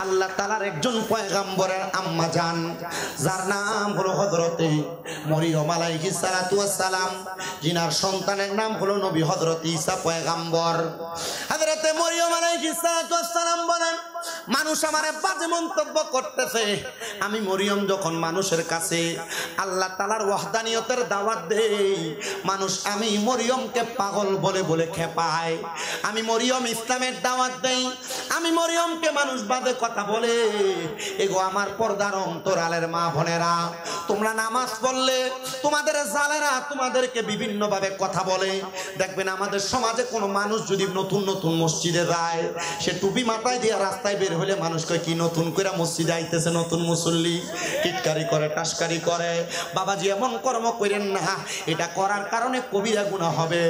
আল্লাহ তাআলার একজন পয়গম্বরের আম্মা জান, যার নাম হলো হযরতে মরিয়ম আলাইহিস সালাতু ওয়াস সালাম, জিনার সন্তানের নাম হলো নবী হযরত ঈসা পয়গম্বর। হযরতে মরিয়ম আলাইহিস সালাতু ওয়াস সালাম বলেন, মানুষ আমারে বাজে মন্তব্য করতেছে, আমি মরিয়ম যখন মানুষের কাছে আল্লাহ তাআলার ওয়াহদানিয়তের দাওয়াত দেই, মানুষ আমি মরিয়মকে পাগল বলে বলে খেপায়। আমি মরিয়ম ইসলামের দাওয়াত দেই, আমি মরিয়মকে মানুষ বাজে কথা বলে। এগো আমার পর্দার অন্তরালের মা বোনেরা, তোমরা নামাজ পড়লে তোমাদের জালেরা তোমাদেরকে বিভিন্ন ভাবে কথা বলে। দেখবেন আমাদের সমাজে কোনো মানুষ যদি নতুন নতুন মসজিদে যায়, সে টুপি মাথায় দিয়ে রাস্তায় বের হলে মানুষ কয় কি নতুন করে মসজিদে আইতেছে নতুন মুসল্লি, টিটকারি করে টাসকারি করে। বাবাজি এমন কর্ম করেন না, এটা করার কারণে কবিরা গুনাহ হবে।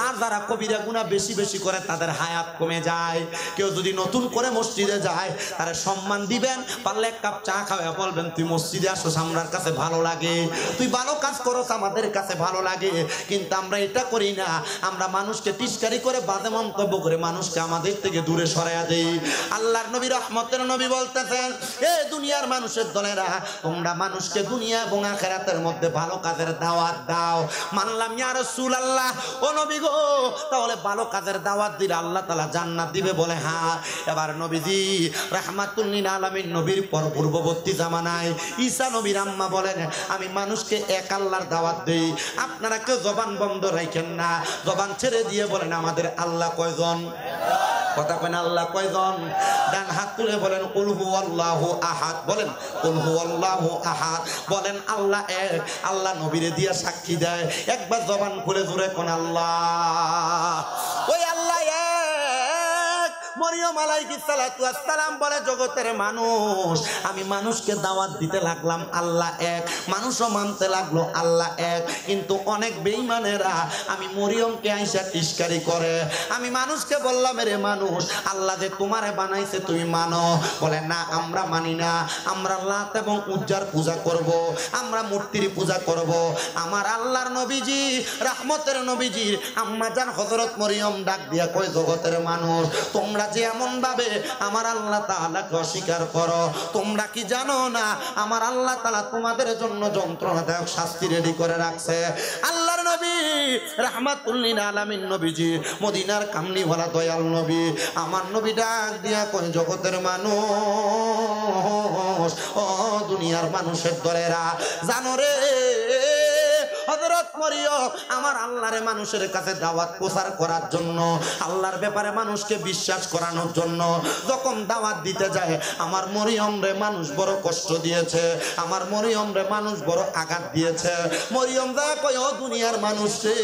আর যারা কবিরা গুনাহ বেশি বেশি করে তাদের হায়াত কমে যায়। কেউ যদি নতুন করে মসজিদে যায় তারা সম্মান দিবেন, পারলে এক কাপ চা খাওয়া বলবেন তুই মসজিদে আসোস আমার কাছে ভালো লাগে, তুই ভালো কাজ করস আমাদের কাছে ভালো লাগে। কিন্তু আমরা এটা করি না, আমরা মানুষকে টিটকারি করে বাজে মন্তব্য করে মানুষকে আমাদের থেকে দূরে সরাইয়া দেই। আল্লাহর নবী রহমতের নবী বলতেছেন, এ দুনিয়ার মানুষের দলেরা, তোমরা মানুষকে দুনিয়া এবং আখিরাতের মধ্যে ভালো কাজের দাওয়াত দাও। মানলাম ইয়া রাসূলুল্লাহ, ও নবী গো, তাহলে ভালো কাজের দাওয়াত দিলে আল্লাহ তাআলা জান্নাত দিবে? বলে হ্যাঁ। এবার নবীজি রাহমাতুল লিল আলামিন নবীর পর পূর্ববর্তী জামানায় ঈসা নবীর আম্মা বলেন, আমি মানুষকে এক আল্লাহর দাওয়াত দেই, আপনারা কেউ জবান বন্ধ রাখেন না, জবান ছেড়ে দিয়ে বলেন আমাদের আল্লাহ কয়জন? কথা কেন আল্লাহ কয়জন? ডান হাত তুলে বলেন কুল হুয়াল্লাহু আহাদ, বলেন কুল হুয়াল্লাহু আহাদ, বলেন আল্লাহ এক। আল্লাহ নবীরে দিয়া সাক্ষী দেয়, একবার জবান খুলে জোরে কোন আল্লাহ, ওই আল্লাহ এক। মরিয়ম আলাইহিস সালাতু ওয়াস সালাম বলে, জগতের মানুষ, আমি মানুষকে দাওয়াত দিতে লাগলাম আল্লাহ এক, মানুষও মানতে লাগলো আল্লাহ এক। কিন্তু অনেক বেঈমানেরা আমি মরিয়মকে আইসা টিটকারি করে। আমি মানুষকে বললাম, রে মানুষ, আল্লাহ যে তোমারে বানাইছে তুমি মানো? বলে না, আমরা মানি না, আমরা লাত এবং উজ্জার পূজা করব, আমরা মূর্তির পূজা করব। আমার আল্লাহর নবীজি রহমতের নবীজির আম্মা জান হযরত মরিয়ম ডাক দিয়া কয়, জগতের মানুষ, তোমরা যে এমন ভাবে আমার আল্লাহ তাআলাকে অস্বীকার করো, তোমরা কি জানো না আমার আল্লাহ তাআলা তোমাদের জন্য যন্ত্রণাদায়ক শাস্তি রেডি করে রাখছে। আল্লাহর নবী রাহমাতুল লিল আলামিন নবীজি, মদিনার কামলিওয়ালা দয়াল নবী, আমার নবী ডাক দিয়া কয়, জগতের মানুষ, ও দুনিয়ার মানুষের দলেরা, জানো রে হযরত মরিয়ম আমার আল্লাহরে মানুষের কাছে দাওয়াত প্রচার করার জন্য, আল্লাহর ব্যাপারে মানুষকে বিশ্বাস করানোর জন্য যখন দাওয়াত দিতে যায়, আমার মরিয়ম রে মানুষ বড় কষ্ট দিয়েছে, আমার মরিয়ম রে মানুষ বড় আঘাত দিয়েছে। মরিয়ম যা কয়, ও দুনিয়ার মানুষ রে,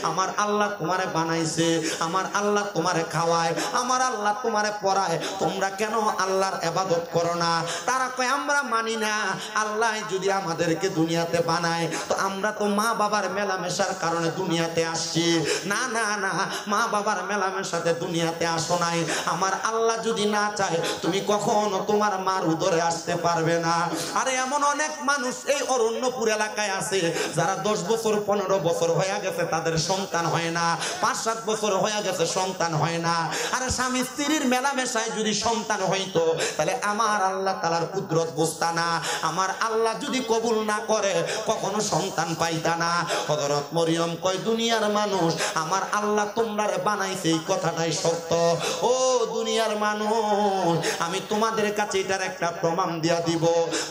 আমার আল্লাহ তোমারে বানাইছে, আমার আল্লাহ তোমারে খাওয়ায়, আমার আল্লাহ তোমারে পড়ায়, তোমরা কেন আল্লাহর ইবাদত করো না? তারা কয়, আমরা মানি না, আল্লাহ যদি আমাদেরকে দুনিয়াতে বানায় তো আমরা তো মা বাবার মেলামেশার কারণে দুনিয়াতে আসছি। না না না, মা বাবার মেলামেশাতে দুনিয়াতে আসো নাই। আমার আল্লাহ যদি না চায় তুমি কখনো তোমার মার উদরে আসতে পারবে না। আরে এমন অনেক মানুষ এই অরণ্যপুর এলাকায় আছে যারা 10 বছর 15 বছর হয়ে গেছে তাদের সন্তান হয় না, 5-7 বছর হয়ে গেছে সন্তান হয় না। আরে স্বামী স্ত্রীর মেলামেশায় যদি সন্তান হইতো তাহলে আমার আল্লাহ তাআলার কুদরত বুঝতা না, আমার আল্লাহ যদি কবুল না করে কখনো সন্তান পাইতা না। হযরত মরিয়ম কয়, দুনিয়ার মানুষ, আমার আল্লাহ তোমরারে বানাইছে এই কথাটাই সত্য। ও দুনিয়ার মানুষ, আমি তোমাদের কাছে এটার একটা প্রমাণ দিয়া দিব।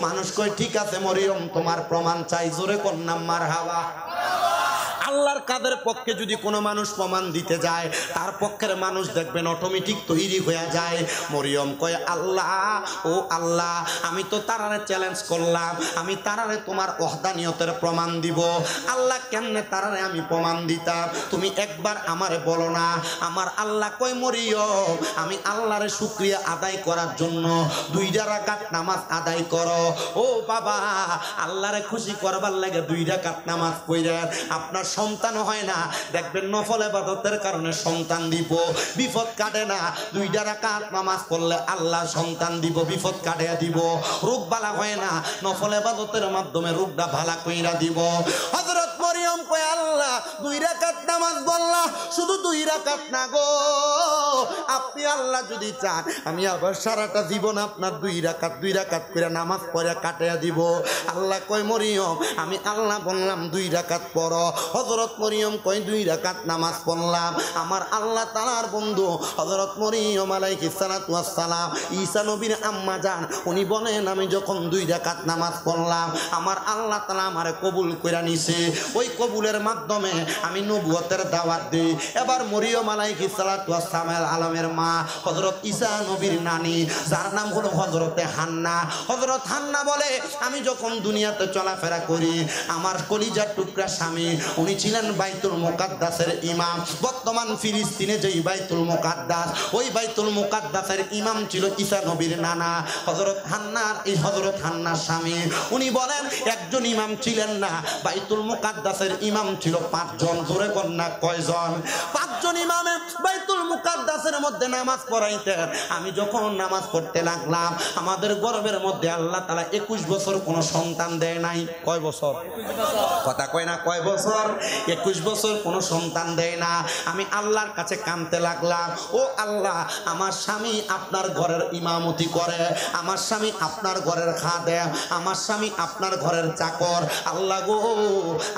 মানুষ কয়, ঠিক আছে মরিয়ম, তোমার প্রমাণ চাই, জোরে কন্যা মারহাবা। আল্লাহর কাদের পক্ষে যদি কোনো মানুষ প্রমাণ দিতে যায় তার পক্ষের মানুষ দেখবেন অটোমেটিক তৈরি হয়ে যায়। মরিয়ম কয়, আল্লাহ, ও আল্লাহ, আমি তো তারারে চ্যালেঞ্জ করলাম, আমি তারারে তোমার ওয়াহদানিয়তের প্রমাণ দিব। আল্লাহ, কেমনে তারারে আমি প্রমাণ দিতাম, তুমি একবার আমারে বলো না। আমার আল্লাহ কয়, মরিয়ম, আমি আল্লাহরে শুকরিয়া আদায় করার জন্য 2 রাকাত নামাজ আদায় করো। ও বাবা, আল্লাহরে খুশি করবার লাগে 2 রাকাত নামাজ পড়ে আপনার সন্তান হয় না, দেখবেন নফল ইবাদতের কারণে সন্তান দিব, বিপদ কাটে না। 2 রাকাত নামাজ পড়লে আল্লাহ সন্তান দিব, বিপদ কাটিয়ে দিব। রোগ বালা হয় না, নফল ইবাদতের মাধ্যমে রোগটা ভালো কইরা দিব। হযরত মরিয়ম কয়, আল্লাহ, দুই রাকাত নামাজ পড়লা, শুধু দুই রাকাত না গো, আপনি আল্লাহ যদি চান আমি আবার সারাটা জীবন আপনার দুই রাকাত করে নামাজ পড়ে কাটিয়ে দিব। আল্লাহ কয় মরিয়ম আমি আল্লাহ বললাম দুই রাকাত পড়ো। হযরত মরিয়ম কয় দুই রাকাত নামাজ পড়লাম। আমার আল্লাহ তাআলার বন্ধু হযরত মরিয়ম আলাইহিস সালাতু ওয়াস সালাম, ঈসা নবীর আম্মা জান, উনি বলেন আমি যখন দুই রাকাত নামাজ পড়লাম আমার আল্লাহ তাআলা আমারে কবুল কইরা নিছে। ওই কবুলের মাধ্যমে আমি নবুয়তের দাওয়াত দিই। এবার মরিয়ম আলাইহিস সালাতু ওয়াস সালামের আলমের মা হযরত ঈসা নবীর নানি, যার নাম হলো হযরতে হান্না। হযরত হান্না বলে আমি যখন দুনিয়াতে চলাফেরা করি আমার কলিজার টুকরা স্বামী উনি ছিলেন বাইতুল মুকাদ্দাসের ইমাম। বর্তমান ফিলিস্তিনে যেই বাইতুল মুকাদ্দাস, ওই বাইতুল মুকাদ্দাসের ইমাম ছিল ঈসা নবীর নানা হযরত হান্নার। এই হযরত হান্নার স্বামী উনি বলেন একজন ইমাম ছিলেন না, বাইতুল মুকাদ্দাসের ইমাম ছিল 5 জন। ধরে কন্যা কয়জন? 5 জন ইমামে বাইতুল মুকাদ্দাসের মধ্যে নামাজ পড়াইতেন। আমি যখন নামাজ পড়তে লাগলাম আমাদের গর্বের মধ্যে আল্লাহ তাআলা 21 বছর কোনো সন্তান দেয় নাই। কয় বছর? কথা কয় না, কয় বছর? 21 বছর কোনো সন্তান দেয় না। আমি আল্লাহর কাছে কাঁদতে লাগলাম, ও আল্লাহ আমার স্বামী আপনার ঘরের ইমামতি করে, আমার স্বামী আপনার ঘরের খাদেম, আমার স্বামী আপনার ঘরের চাকর। আল্লাহ গো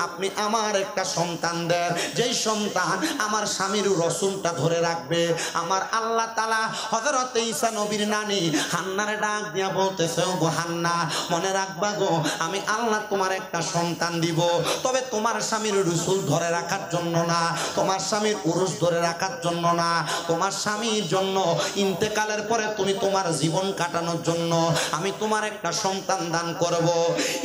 আপনি আমার একটা সন্তান দেন, যেই সন্তান আমার স্বামীর রসুলটা ধরে রাখবে। আমার আল্লাহ তাআলা হযরত ঈসা নবীর নানি হান্নারে ডাক দিয়া বলতেছে, ও গো হান্না মনে রাখবা গো আমি আল্লাহ তোমার একটা সন্তান দিব, তবে তোমার স্বামীর রসুল ধরে রাখার জন্য না, তোমার স্বামীর উরুস ধরে রাখার জন্য না, তোমার স্বামীর জন্য ইন্তেকালের পরে তুমি তোমার জীবন কাটানোর জন্য আমি তোমার একটা সন্তান দান করব।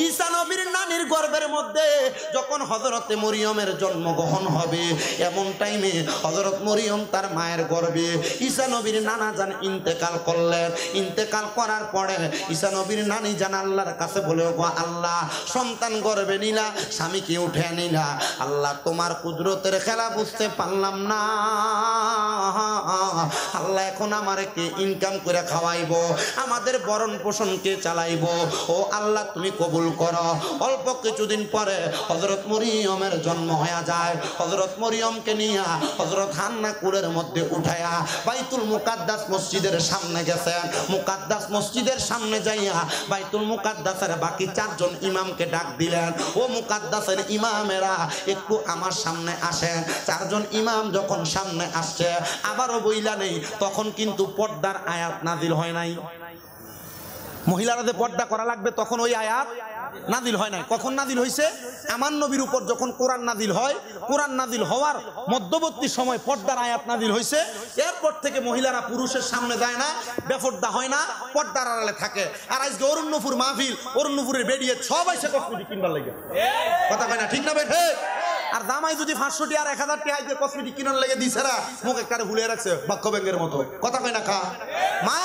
ঈসা নবীর নানির গর্ভের মধ্যে যখন হযরতে মরিয়মের জন্মগ্রহণ হবে, এমন টাইমে হযরত মরিয়ম তার মায়ের গর্ভে, ঈসা নবীর নানা জান ইন্তেকাল করলেন। ইন্তেকাল করার পরে ঈসা নবীর নানি জান আল্লাহর কাছে বলে, গো আল্লাহ সন্তান গর্ভে নিলা, স্বামীকে উঠে নিলা, আল্লাহ তোমার কুদরতের খেলা বুঝতে পারলাম না, আল্লাহ এখন আমারে ইনকাম করে খাওয়াইবো, আমাদের ভরণ পোষণ কে চালাইবো, ও আল্লাহ তুমি কবুল করো। অল্প কিছুদিন পরে হযরত মরিয়মের জন্ম হয়ে যায়। হযরত মরিয়মকে নিয়ে হযরত হান্না কুড়ের মধ্যে উঠায়া বাইতুল মুকাদ্দাস মসজিদের সামনে গেছেন। মুকাদ্দাস মসজিদের সামনে যাইয়া বাইতুল মুকাদ্দাসের বাকি 4 জন ইমামকে ডাক দিলেন, ও মুকাদ্দাসের ইমামেরা একটু আমার সামনে আসেন। 4 জন ইমাম যখন সামনে আসছে আবারও বইলা নেই, তখন কিন্তু পর্দার আয়াত নাজিল হয় নাই। মহিলারা যে পর্দা করা লাগবে তখন ওই আয়াত নাজিল হয় নাই। কখন নাজিল হয়েছে? আমার নবীর উপর যখন কোরআন নাজিল হয়, কোরআন নাজিল হওয়ার মধ্যবর্তী সময় পর্দার আয়াত নাজিল হয়েছে। এরপর থেকে মহিলারা পুরুষের সামনে যায় না, বেপর্দা হয় না, পর্দার আড়ালে থাকে। আর আজকে অরুণ্যপুর মাহফিল, অরুণ্যপুরের বেরিয়ে সবাই সে কসমেটিক কিনবার লাগে। কথা কয় না, ঠিক না বেঠে? আর জামাই যদি 500 টি আর 1000 টি আইতে কসমেটিক কিনার লেগে দিছে না, মুখ একবারে ভুলে রাখছে বাক্য ব্যাংকের মতো। কথা কয় না খা মা,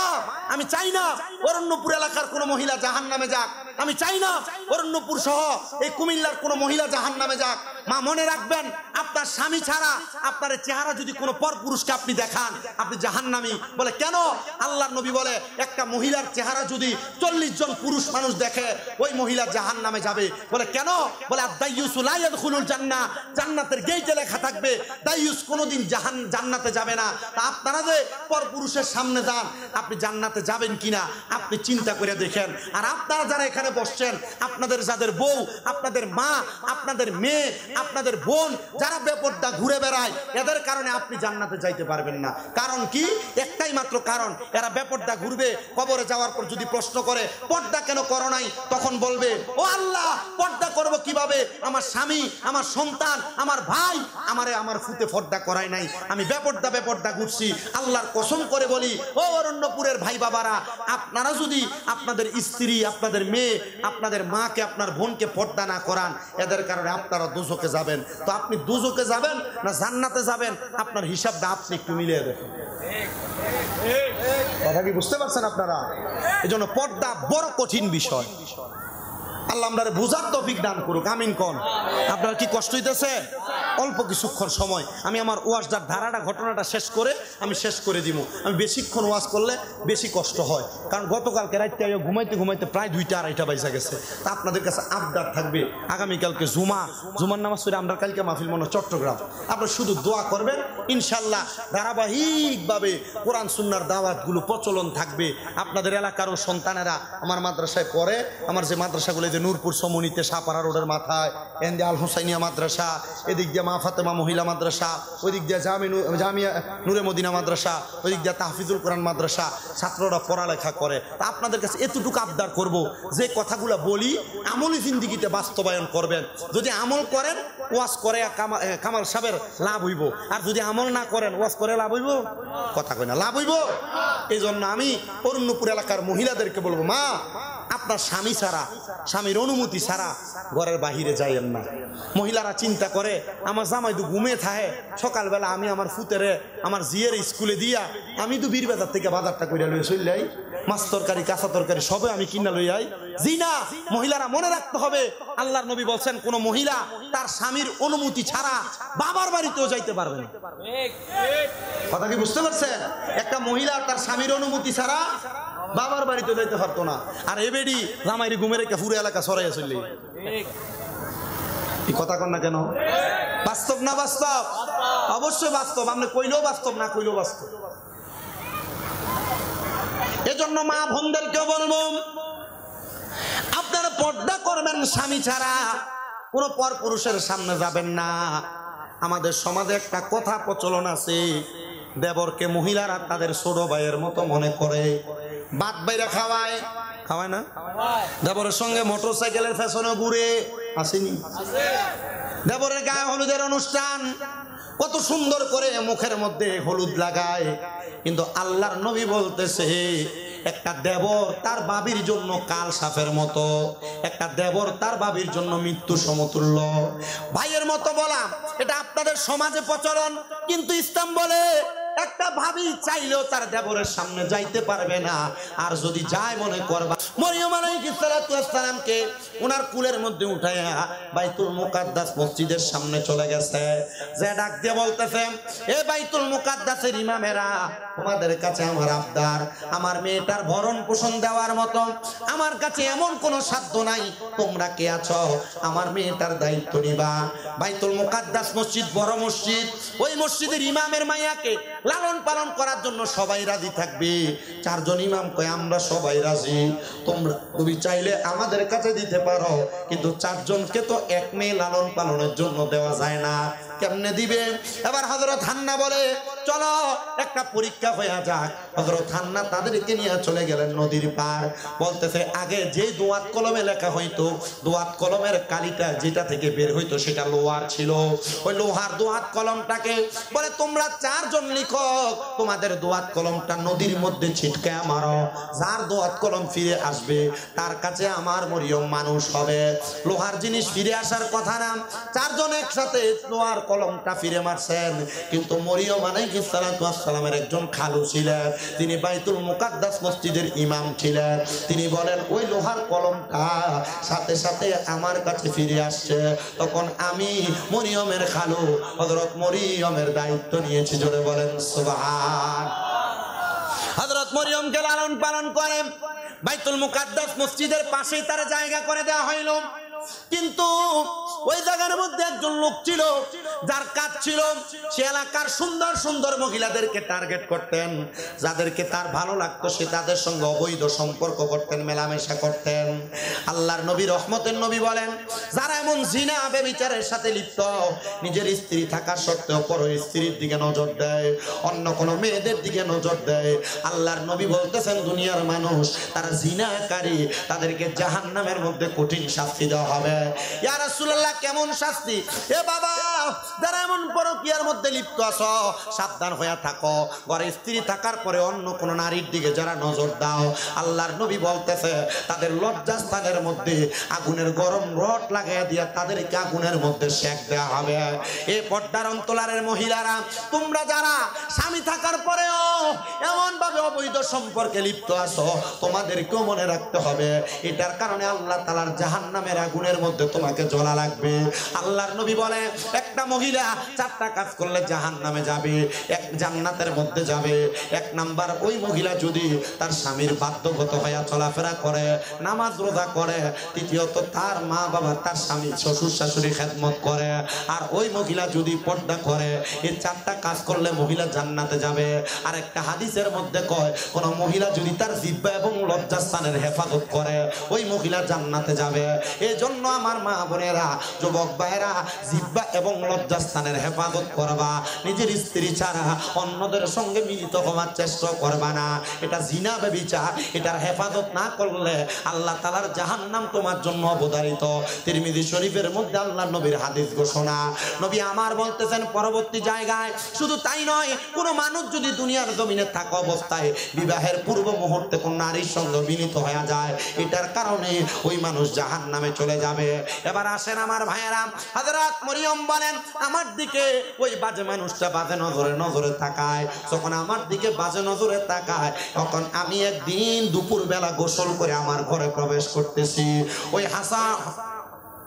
আমি চাই না অরণ্যপুর এলাকার কোনো মহিলা জাহান্নামে যাক, আমি চাই না অরণ্যপুর সহ এই কুমিল্লার কোনো মহিলা জাহান্নামে যাক। মা মনে রাখবেন, আপনার স্বামী ছাড়া আপনার চেহারা যদি কোনো পরপুরুষকে আপনি দেখান আপনি জাহান্নামী। বলে কেন? আল্লাহর নবী বলে একটা মহিলার চেহারা যদি 40 জন পুরুষ মানুষ দেখে ওই মহিলা জাহান্নামে যাবে। বলে কেন? বলে আদ-দাইয়ুসু লা ইয়াদখুলুল জান্নাহ, জান্নাতের গেটে লেখা থাকবে দাইয়ুস কোনোদিন জান্নাতে যাবে না। তা আপনারা যে পরপুরুষের সামনে যান আপনি জান্নাতে যাবেন কিনা আপনি চিন্তা করে দেখেন। আর আপনারা যারা এখানে বসছেন, আপনাদের যাদের বউ, আপনাদের মা, আপনাদের মেয়ে, আপনাদের বোন যারা বেপর্দা ঘুরে বেড়ায়, এদের কারণে আপনি জান্নাতে যাইতে পারবেন না। কারণ কি? একটাই মাত্র কারণ, এরা বেপর্দা ঘুরবে। কবরে যাওয়ার পর যদি প্রশ্ন করে পর্দা কেন করো নাই, তখন বলবে, ও আল্লাহ পর্দা করব কিভাবে? আমার স্বামী, আমার সন্তান, আমার ভাই আমারে আমার ফুতে পর্দা করায় নাই, আমি বেপর্দা ঘুরছি। আল্লাহর কসম করে বলি, ও অরণ্যপুরের ভাই বাবারা, আপনারা যদি আপনাদের স্ত্রী, আপনাদের মেয়ে, আপনাদের মাকে, আপনার বোনকে পর্দা না করান, এদের কারণে আপনারা দুজকে যাবেন। তো আপনি দুজকে যাবেন না জান্নাতে যাবেন, আপনার হিসাবটা আপনি একটু মিলিয়ে দেখেন। কথা কি বুঝতে পারছেন আপনারা? এই জন্য পর্দা বড় কঠিন বিষয়। আল্লাহ আমরা বুঝার তৌফিক দান করুক, আমিন কোন। আপনার কি কষ্ট হইতেছে? অল্প কিছুক্ষণ সময় আমি আমার ওয়াজটার ধারাটা ঘটনাটা শেষ করে আমি শেষ করে দিব। আমি বেশিক্ষণ ওয়াজ করলে বেশি কষ্ট হয়, কারণ গতকালকে রাত্রে ঘুমাইতে ঘুমাইতে প্রায় 2টা 2:30 বাজে গেছে। তা আপনাদের কাছে আবদার থাকবে, আগামীকালকে জুমার নামাজ পড়ে আমরা কালকে মাহফিল মনে চট্টগ্রাম, আপনারা শুধু দোয়া করবেন। ইনশাল্লাহ ধারাবাহিকভাবে কোরআন সুন্নাহর দাওয়াতগুলো প্রচলন থাকবে। আপনাদের এলাকারও সন্তানেরা আমার মাদ্রাসায় পড়ে, আমার যে মাদ্রাসাগুলো যে নূরপুর সমনিতে সাপাড়া রোডের মাথায় এন্দি আল হুসাইনিয়া মাদ্রাসা, এদিক দিয়ে মা ফাতেমা মহিলা মাদ্রাসা, ওই দিক দিয়ে জামিয়া নূরে মদিনা মাদ্রাসা, ওই দিক দিয়ে তাহফিজুল কোরআন মাদ্রাসা, ছাত্ররা পড়ালেখা করে। তা আপনাদের কাছে এতটুকু আবদার করব, যে কথাগুলো বলি আমলি জিন্দিগিতে বাস্তবায়ন করবেন। যদি আমল করেন ওয়াজ করে কামাল সাহেবের লাভ হইব, আর যদি আমল না করেন ওয়াজ করে লাভ হইব? কথা কই না, লাভ হইব? এই জন্য আমি অরণ্যপুর এলাকার মহিলাদেরকে বলবো, মা আপনার স্বামী ছাড়া, স্বামীর অনুমতি ছাড়া ঘরের বাহিরে যাইয়েন না। মহিলারা চিন্তা করে আমার জামাই তো ঘুমিয়ে থাকে, সকালবেলা আমি আমার ফুতেরে আমার জিয়ের স্কুলে দিয়া আমি তো বীর বাজার থেকে বাজারটা করে লইয়া চলে যাই, মাছ তরকারি কাঁচা তরকারি সবে আমি কিনা লই যাই। জি না, মহিলারা মনে রাখতে হবে, আল্লাহর নবী বলছেন কোন মহিলা তার স্বামীর অনুমতি ছাড়া বাবার বাড়িতেও যাইতে পারবে না। কথা কি বুঝতে পারছেন? একটা মহিলা তার স্বামীর অনুমতি ছাড়া বাবার বাড়িতে যাইতে পারতো না। আর এ বেডি জামাইরি ঘুমে রেখে পুরো এলাকা সরাইয়া চললে, এই কথা কন না কেন? বাস্তব না বাস্তব? অবশ্যই বাস্তব, আপনি কইলেও বাস্তব, না কইলেও বাস্তব। এজন্য মা বোনদেরকেও বলবো, আপনারা পর্দা করবেন স্বামী ছাড়া, কোনো পর পুরুষের সামনে যাবেন না। আমাদের সমাজে একটা কথা প্রচলন আছে, দেবরকে মহিলারা তাদের ছোট ভাইয়ের মতো মনে করে, বাদ বাইরা খাওয়ায়, খাওয়ায় না? দেবরের সঙ্গে মোটরসাইকেলের ফ্যাশনে ঘুরে, আসেনি? দেবরের গায়ে হলুদের অনুষ্ঠান কত সুন্দর করে মুখের মধ্যে হলুদ লাগায়, কিন্তু আল্লাহর নবী বলতেছে একটা দেবর তার বাবির জন্য কাল সাপের মতো, একটা দেবর তার বাবির জন্য মৃত্যু সমতুল্য। ভাইয়ের মতো বলা এটা আপনাদের সমাজে প্রচলন, কিন্তু ইসলাম বলে একটা ভাবি চাইলেও তার দেবরের সামনে যাইতে পারবে না। আর যদি যায় মনে করবা, মরিয়ম আলাইহিস সালামকে ওনার কুলের মধ্যে উঠাইয়া বাইতুল মুকাদ্দাস মসজিদের সামনে চলে গেছে, যে ডাক দিয়ে বলতেছে, এ বাইতুল মুকাদ্দাসের ইমামেরা, তোমাদের কাছে আমার আবদার, আমার মেয়েটার ভরণ পোষণ দেওয়ার মতো আমার কাছে এমন কোনো সাধ্য নাই, তোমরা কে আছো আমার মেয়েটার দায়িত্ব নিবা। বাইতুল মুকাদ্দাস মসজিদ বড় মসজিদ, ওই মসজিদের ইমামের মাইয়াকে লালন পালন করার জন্য সবাই রাজি থাকবে। 4 জন ইমাম কয় আমরা সবাই রাজি, তুমি চাইলে আমাদের কাছে দিতে পারো, কিন্তু 4 জনকে তো এক মেয়ে লালন পালনের জন্য দেওয়া যায় না, কেমনে দিবে? এবার হযরত হান্না বলে চলো একটা পরীক্ষা হয়ে যাক। হযরত হান্না তাদেরকে নিয়ে চলে গেলেন নদীর পার। বলতেছে আগে যে দোয়াত কলমে লেখা হইতো, দোয়াত কলমের কালিটা যেটা থেকে বের হইতো সেটা লোহার ছিল, ওই লোহার দোয়াত কলমটাকে বলে তোমরা 4 জন লিখক, তোমাদের দোয়াত কলমটা নদীর মধ্যে ছিটকে মারো, যার দোয়াত কলম ফিরে আসবে তার কাছে আমার মরিয়ম মানুষ হবে। লোহার জিনিস ফিরে আসার কথা না, 4 জন একসাথে লোহার কলমটা ফিরে মারছেন, কিন্তু মরিয়ম আলাইহিস সালামের একজন খালু ছিলেন, তিনি বাইতুল মুকাদ্দাস মসজিদের ইমাম ছিলেন। তিনি বলেন ওই লোহার কলমটা সাথে সাথে আমার কাছে ফিরে আসছে, তখন আমি মরিয়মের খালু হযরত মরিয়মের দায়িত্ব নিয়েছি। জোরে বলেন সুবহান। হযরত মরিয়মকে লালন পালন করে বাইতুল মুকাদ্দাস মসজিদের পাশেই তার জায়গা করে দেওয়া হইল, কিন্তু ওই জায়গার মধ্যে একজন লোক ছিল যার কাজ ছিল সে এলাকার সুন্দর সুন্দর মহিলাদেরকে টার্গেট করতেন, যাদেরকে তার ভালো লাগতো সে তাদের সঙ্গে অবৈধ সম্পর্ক করতেন, মেলামেশা করতেন। আল্লাহর নবী রহমতের নবী বলেন, যারা এমন জিনা ব্যভিচারের সাথে লিপ্ত, নিজের স্ত্রী থাকা সত্ত্বেও পর স্ত্রীর দিকে নজর দেয়, অন্য কোনো মেয়েদের দিকে নজর দেয়, আল্লাহর নবী বলতেছেন দুনিয়ার মানুষ তারা জিনাকারী, তাদেরকে জাহান্নামের মধ্যে কঠিন শাস্তি দেওয়া হবে। ইয়া রাসূলুল্লাহ আল্লাহ কেমন শাস্তি। এ বাবা, যারা এমন পরকীয়ার মধ্যে লিপ্ত আছো, সাবধান হয়ে থাকো। ঘরে স্ত্রী থাকার পরে অন্য কোন নারীর দিকে যারা নজর দাও, আল্লাহর নবী বলতেছে তাদের লজ্জাস্থানের মধ্যে আগুনের গরম রড লাগাইয়া দিয়ে তাদেরকে আগুনের মধ্যে সেক দেওয়া হবে। এই পর্দার অন্তরালের মহিলারা, তোমরা যারা স্বামী থাকার পরেও এমন ভাবে অবৈধ সম্পর্কে লিপ্ত আছো, তোমাদেরকেও মনে রাখতে হবে এটার কারণে আল্লাহ তাআলার জাহান্নামের আগুনের মধ্যে তোমাকে জ্বলা লাগবে। আল্লাহর নবী বলে একটা মহিলা 4টা কাজ করলে জাহান্নামে যাবে, এক জান্নাতের মধ্যে যাবে। 1 নাম্বার, ওই মহিলা যদি তার স্বামীর বাধ্যগত হয়ে চলাফেরা করে, নামাজ রোজা করে। তৃতীয়ত, তার মা বাবা, তার স্বামী শ্বশুর শাশুড়ি খেদমত করে। আর ওই মহিলা যদি পর্দা করে, এই 4টা কাজ করলে মহিলা জান্নাতে যাবে। আর একটা হাদিসের মধ্যে কয়, কোন মহিলা যদি তার জিহ্বা এবং লজ্জাস্থানের হেফাজত করে, ওই মহিলা জান্নাতে যাবে। এই জন্য আমার মা বোনেরা, যুবক ভাইরা, জিহ্বা এবং লজ্জাস্থানের হেফাজত করবা। নিজের স্ত্রী ছাড়া অন্যদের সঙ্গে মিলিত হওয়ার চেষ্টা করবা না। এটা জিনা ব্যভিচার। এটার হেফাজত না করলে আল্লাহ তাআলার জাহান্নাম তোমার জন্য অবধারিত। তিরমিজি শরীফের মধ্যে আল্লাহর নবীর হাদিস ঘোষণা। নবী আমার বলতেছেন পরবর্তী জায়গায়, শুধু তাই নয়, কোন মানুষ যদি দুনিয়ার জমিনে থাকা অবস্থায় বিবাহের পূর্ব মুহূর্তে কোন নারীর সঙ্গে মিলিত হয়ে যায়, এটার কারণে ওই মানুষ জাহান্নামে চলে যাবে। এবার আসেন আমার ভাইয়েরা, হযরত মরিয়ম বলেন, আমার দিকে ওই বাজে মানুষটা বাজে নজরে তাকায়। যখন আমার দিকে বাজে নজরে তাকায়, তখন আমি একদিন দুপুর বেলা গোসল করে আমার ঘরে প্রবেশ করতেছি। ওই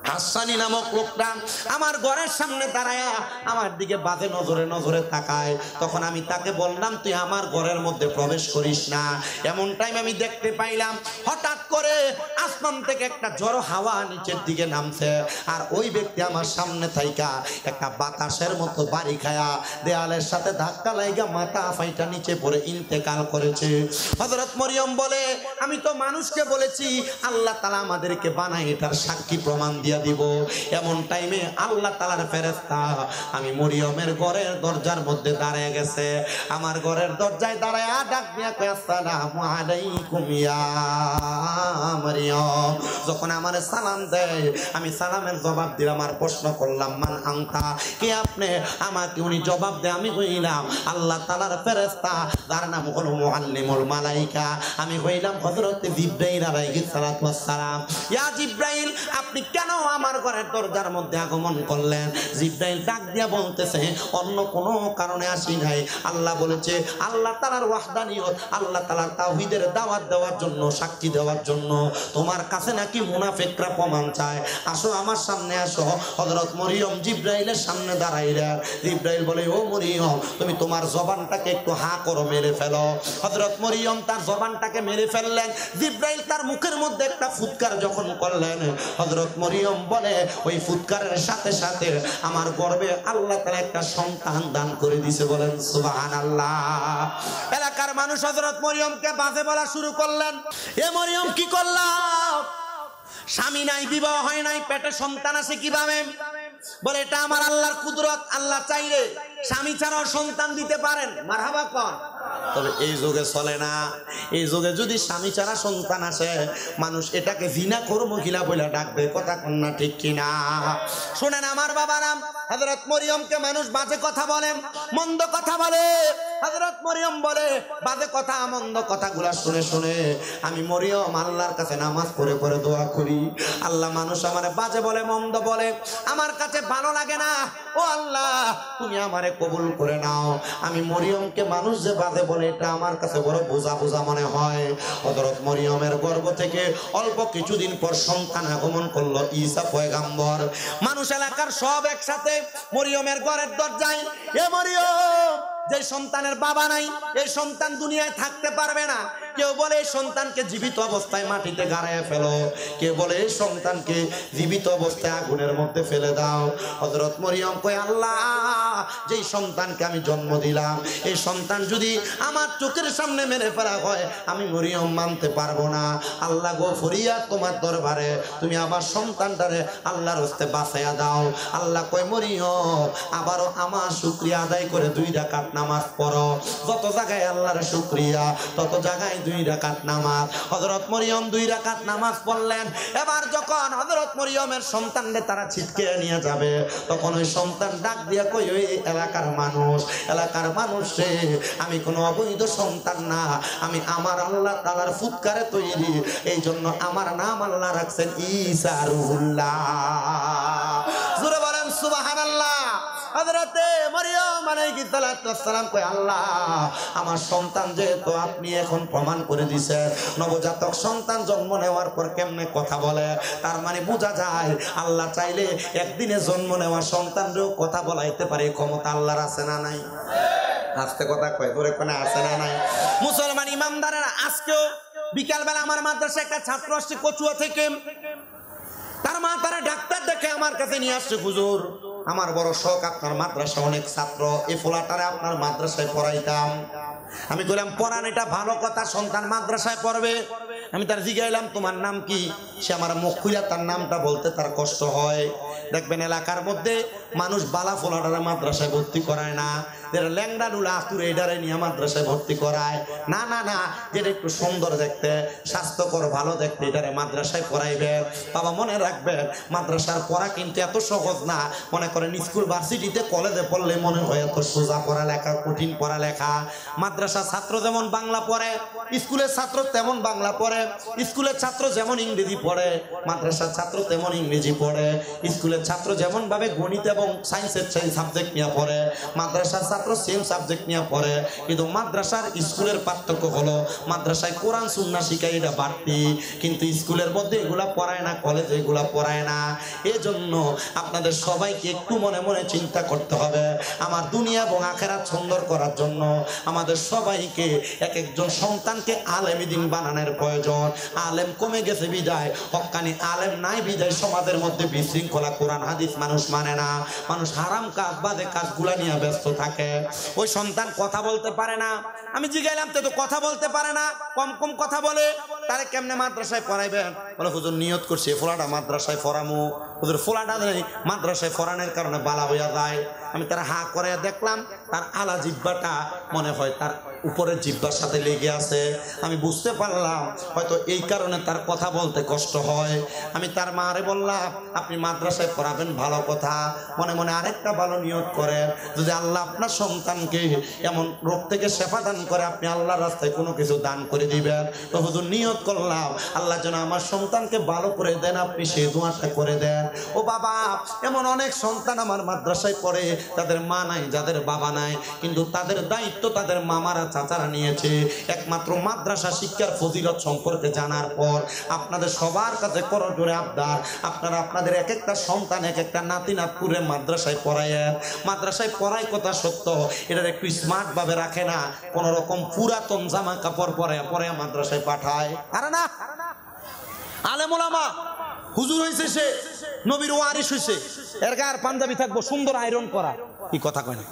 হাসানি নামক লোকটা আমার ঘরের সামনে দাঁড়ায়া আমার দিকে বাজে নজরে তাকায়। তখন আমি তাকে বললাম, তুই আমার ঘরের মধ্যে প্রবেশ করিস না। এমন টাইম আমি দেখতে পাইলাম হঠাৎ করে আসমান থেকে একটা ঝড়ো হাওয়া নিচের দিকে নামছে। আর ওই ব্যক্তি আমার সামনে থাইকা একটা বাতাসের মতো বাড়ি খায়া দেয়ালের সাথে ধাক্কা লাইগা মাথা ফাইটা নিচে পড়ে ইন্তেকাল করেছে। হযরত মরিয়ম বলে, আমি তো মানুষকে বলেছি আল্লাহ তাআলা আমাদেরকে বানায় এটার সাক্ষী প্রমাণ দিয়ে দিব। এমন টাইমে আল্লাহ তাআলার ফেরেশতা আমি মরিয়মের ঘরের দরজার মধ্যে দাঁড়িয়ে গেছে। আমার ঘরের দরজায় দাঁড়ায় ডাক দিয়া কয়, আসসালামু আলাইকুম ইয়া মরিয়ম। যখন আমার সালাম দেয়, আমি সালামের জবাব দিলাম আর প্রশ্ন করলাম, মান আনতা, কে আপনি? আমাকে উনি জবাব দেয়, আমি হইলাম আল্লাহ তাআলার ফেরেশতা, যার নাম হলো মুআল্লিমুল মালায়েকা। আমি হইলাম হযরত জিবরাইল আলাইহিস সালাতু ওয়াস সালাম। ইয়া জিবরাইল, আপনি কেন আমার ঘরের দরজার মধ্যে আগমন করলেন? জিবরাইল ডাক দিয়া বলতেছে, অন্য কোনো কারণে আসি নাই। আল্লাহ বলেছে, আল্লাহ তাআলার ওয়াহদানিয়ত, আল্লাহ তাআলার তাওহীদের দাওয়াত দেওয়ার জন্য, সাক্ষী দেওয়ার জন্য। তোমার কাছে নাকি মুনাফিকরা প্রমাণ চায়, আসো আমার সামনে আসো। হযরত মরিয়ম জিবরাইলের সামনে দাঁড়াইলেন। জিবরাইল বলে, ও মরিয়ম, তুমি তোমার জবানটাকে একটু হা করো, মেরে ফেলো। হযরত মরিয়ম তার জবানটাকে মেরে ফেললেন। জিবরাইল তার মুখের মধ্যে একটা ফুৎকার যখন করলেন, হযরত মরিয়ম বলে, ওই ফুৎকারের সাথে সাথে আমার গর্ভে আল্লাহ তাআলা একটা সন্তান দান করে দিয়েছে। বলেন সুবহানাল্লাহ। এলাকার মানুষ হযরত মরিয়মকে বাজে বলা শুরু করলেন, এ মরিয়ম কি করলাম? স্বামী নাই, বিবাহ হয় নাই, পেটে সন্তান আছে কিভাবে? বলে, এটা আমার আল্লাহর কুদরত। আল্লাহ চাইলে স্বামী ছাড়াও সন্তান দিতে পারেন। মারহাবা কর। তবে এই যুগে চলে না। এই যুগে যদি স্বামী ছাড়া সন্তান আসে, মানুষ এটাকে জিনাখোর মহিলা বলে ডাকবে। কথা কোন না, ঠিক কিনা? শোনেন আমার বাবারাম, হযরত মরিয়মকে মানুষ বাজে কথা বলে, মন্দ কথা বলে। হযরত মরিয়ম বলে, বাজে কথা মন্দ কথাগুলা শুনে শুনে আমি মরিয়ম আল্লাহর কাছে নামাজ পড়ে পড়ে দোয়া করি, আল্লাহ মানুষ আমারে বাজে বলে, মন্দ বলে, আমার কাছে ভালো লাগে না। ও আল্লাহ, তুমি আমারে কবুল করে নাও। আমি মরিয়মকে মানুষ যে বাজে বলে, এটা আমার কাছে বড় বোঝা বোঝা মনে হয়। হযরত মরিয়মের গর্ভ থেকে অল্প কিছুদিন পর সন্তান আগমন করলো, ঈসা পয়গাম্বর। মানুষ এলাকার সব একসাথে মরিয়মের ঘরের দরজায়, এ মরিয়ম, যে সন্তানের বাবা নাই, এই সন্তান দুনিয়ায় থাকতে পারবে না। কেউ বলে এই সন্তানকে জীবিত অবস্থায় মাটিতে গাড়ায় ফেলো, কেউ বলে এই সন্তানকে জীবিত অবস্থায় আগুনের মধ্যে ফেলে দাও। হযরত মরিয়ম কয়, আল্লাহ যেই সন্তানকে আমি জন্ম দিলাম এই সন্তান যদি আমার চোখের সামনে মেরে ফেলা হয় আমি মরিয়ম মানতে পারবো না। আল্লাহ গো ফরিয়াদ তোমার দরবারে, তুমি আমার সন্তানটারে আল্লাহর হস্তে বাঁচাইয়া দাও। আল্লাহ কয় মরিয়ম আবারও আমার শুকরিয়া আদায় করে 2 রাকাত নামাজ পড়ো। যত জায়গায় আল্লাহর শুকরিয়া তত জায়গায় 2 রাকাত নামাজ। হযরত মরিয়ম 2 রাকাত নামাজ পড়লেন। এবার যখন হযরত মরিয়মের সন্তানকে তারা ছিটকে নিয়ে যাবে তখন ওই সন্তান ডাক দিয়া কই, ওই এলাকার মানুষ রে, আমি কোনো অবৈধ সন্তান না, আমি আমার আল্লাহ তাআলার ফুৎকারে তৈরি, এই জন্য আমার নাম আল্লাহ রাখছেন ঈসা রুহুল্লাহ। জোরে বলেন সুবহানাল্লাহ। হযরতে মরিয়ম আলাইহিস সালাম কই, আল্লাহ আমার সন্তান যেহেতু আপনি এখন প্রমাণ করে দিয়েছেন নবজাতক সন্তান জন্ম নেওয়ার পর কেমনে কথা বলে, তার মানে বোঝা যায় আল্লাহ চাইলে একদিনে জন্ম নেওয়া সন্তানরেও কথা বলাইতে পারে, ক্ষমতা আল্লাহর আছে না নাই? আস্তে কথা কয়, ধরে কোনে আছে না নাই? মুসলমান ইমানদারেরা, আজকেও বিকালবেলা আমার মাদ্রাসায় একটা ছাত্র আসছে কচুয়া থেকে, তার মা তারা ডাক্তার দেখে আমার কাছে নিয়ে আসছে, হুজুর আমার বড় শখ আপনার মাদ্রাসা অনেক ছাত্র, এই ফোলাটারে আপনার মাদ্রাসায় পড়াইতাম। আমি বললাম পড়ান, এটা ভালো কথা, সন্তান মাদ্রাসায় পড়বে। আমি তার জিজ্ঞাইলাম তোমার নাম কি? সে আমার মুখ খুলে তার নামটা বলতে তার কষ্ট হয়। দেখবেন এলাকার মধ্যে মানুষ বালা ফোলাটারে মাদ্রাসায় ভর্তি করায় না, যেটা ল্যাংড়া ডুলা আতুরে এটারে নিয়ে মাদ্রাসায় ভর্তি করায় না, না না, যেটা একটু সুন্দর দেখতে, স্বাস্থ্যকর, ভালো দেখতে, এটারে মাদ্রাসায় পড়াইবে। বাবা মনে রাখবেন মাদ্রাসার পড়া কিন্তু এত সহজ না। মনে করেন স্কুল ভার্সিটিতে কলেজে পড়লে মনে হয় এত সোজা পড়ালেখা, কঠিন পড়ালেখা। মাদ্রাসার ছাত্র যেমন বাংলা পড়ে, স্কুলের ছাত্র তেমন বাংলা পড়ে, স্কুলের ছাত্র যেমন ইংরেজি পড়ে, মাদ্রাসার ছাত্র তেমন ইংরেজি পড়ে। স্কুলের ছাত্র যেমন ভাবে গণিত এবং সায়েন্সের সাবজেক্ট নিয়ে পড়ে, মাদ্রাসার ছাত্র সেম সাবজেক্ট নিয়ে পড়ে। কিন্তু মাদ্রাসার স্কুলের পার্থক্য হলো মাদ্রাসায় কোরআন সুন্নাহ শিখায়, এটা বাড়তি, কিন্তু স্কুলের মধ্যে এগুলা পড়ায় না, কলেজে এগুলা পড়ায় না। এজন্য আপনাদের সবাইকে একটু মনে মনে চিন্তা করতে হবে, আমার দুনিয়া এবং আখিরাত সুন্দর করার জন্য আমাদের সবাইকে এক একজন সন্তানকে আলেম দ্বীন বানানোর প্রয়োজন। আলেম কমে গেছে বিদায়, হক্কানি আলেম নাই বিদায় সমাজের মধ্যে বিশৃঙ্খলা, কোরআন হাদিস মানুষ মানে না, মানুষ হারাম কাজ বাদে কাজগুলা নিয়ে ব্যস্ত থাকে। ওই সন্তান কথা বলতে পারে না। আমি জিজ্ঞাইলাম তো কথা বলতে পারে না, কম কম কথা বলে, তারে কেমনে মাদ্রাসায় পড়াইবেন? বলে হুজুর নিয়ত করছে ফোলাটা মাদ্রাসায় পড়ামু। হুজুর ফোলাটা মাদ্রাসায় পড়ানোর কারণে বালা হইয়া যায়। আমি তার হা করে দেখলাম তার আলা জিব্বাটা মনে হয় তার উপরের জিব্বার সাথে লেগে আছে। আমি বুঝতে পারলাম হয়তো এই কারণে তার কথা বলতে কষ্ট হয়। আমি তার মারে বললাম আপনি মাদ্রাসায় পড়াবেন ভালো কথা, মনে মনে আরেকটা ভালো নিয়ত করেন, যদি আল্লাহ আপনার সন্তানকে এমন রোগ থেকে শেফা দান করে আপনি আল্লাহর রাস্তায় কোনো কিছু দান করে দিবেন। তো হুজুর নিয়ত করলাম আল্লাহ যেন আমার সন্তানকে ভালো করে দেন, আপনি সেই দোয়াটা করে দেন। ও বাবা, এমন অনেক সন্তান আমার মাদ্রাসায় পড়ে, তাদের মা নাই, যাদের বাবা নাই, কিন্তু তাদের দায়িত্ব তাদের মামারা চাচারা নিয়েছে। একমাত্র মাদ্রাসা শিক্ষার ফজিলত সম্পর্কে জানার পর আপনাদের সবার কাছে করজোরে আবদার, আপনারা আপনাদের এক একটা সন্তান, এক একটা নাতি নাতপুরে মাদ্রাসায় পড়ায়েন। মাদ্রাসায় পড়াই কথা সত্য, এটার একটু স্মার্ট ভাবে রাখে না, কোন রকম পুরাতন জামা কাপড় পরে মাদ্রাসায় পাঠায়। আরে না, আলেম ওলামা হুজুর হয়েছে, সে নবীর ওয়ারিস হয়েছে, এর গায়ের পাঞ্জাবি থাকবো সুন্দর আয়রন করা, কি কথা কয় না,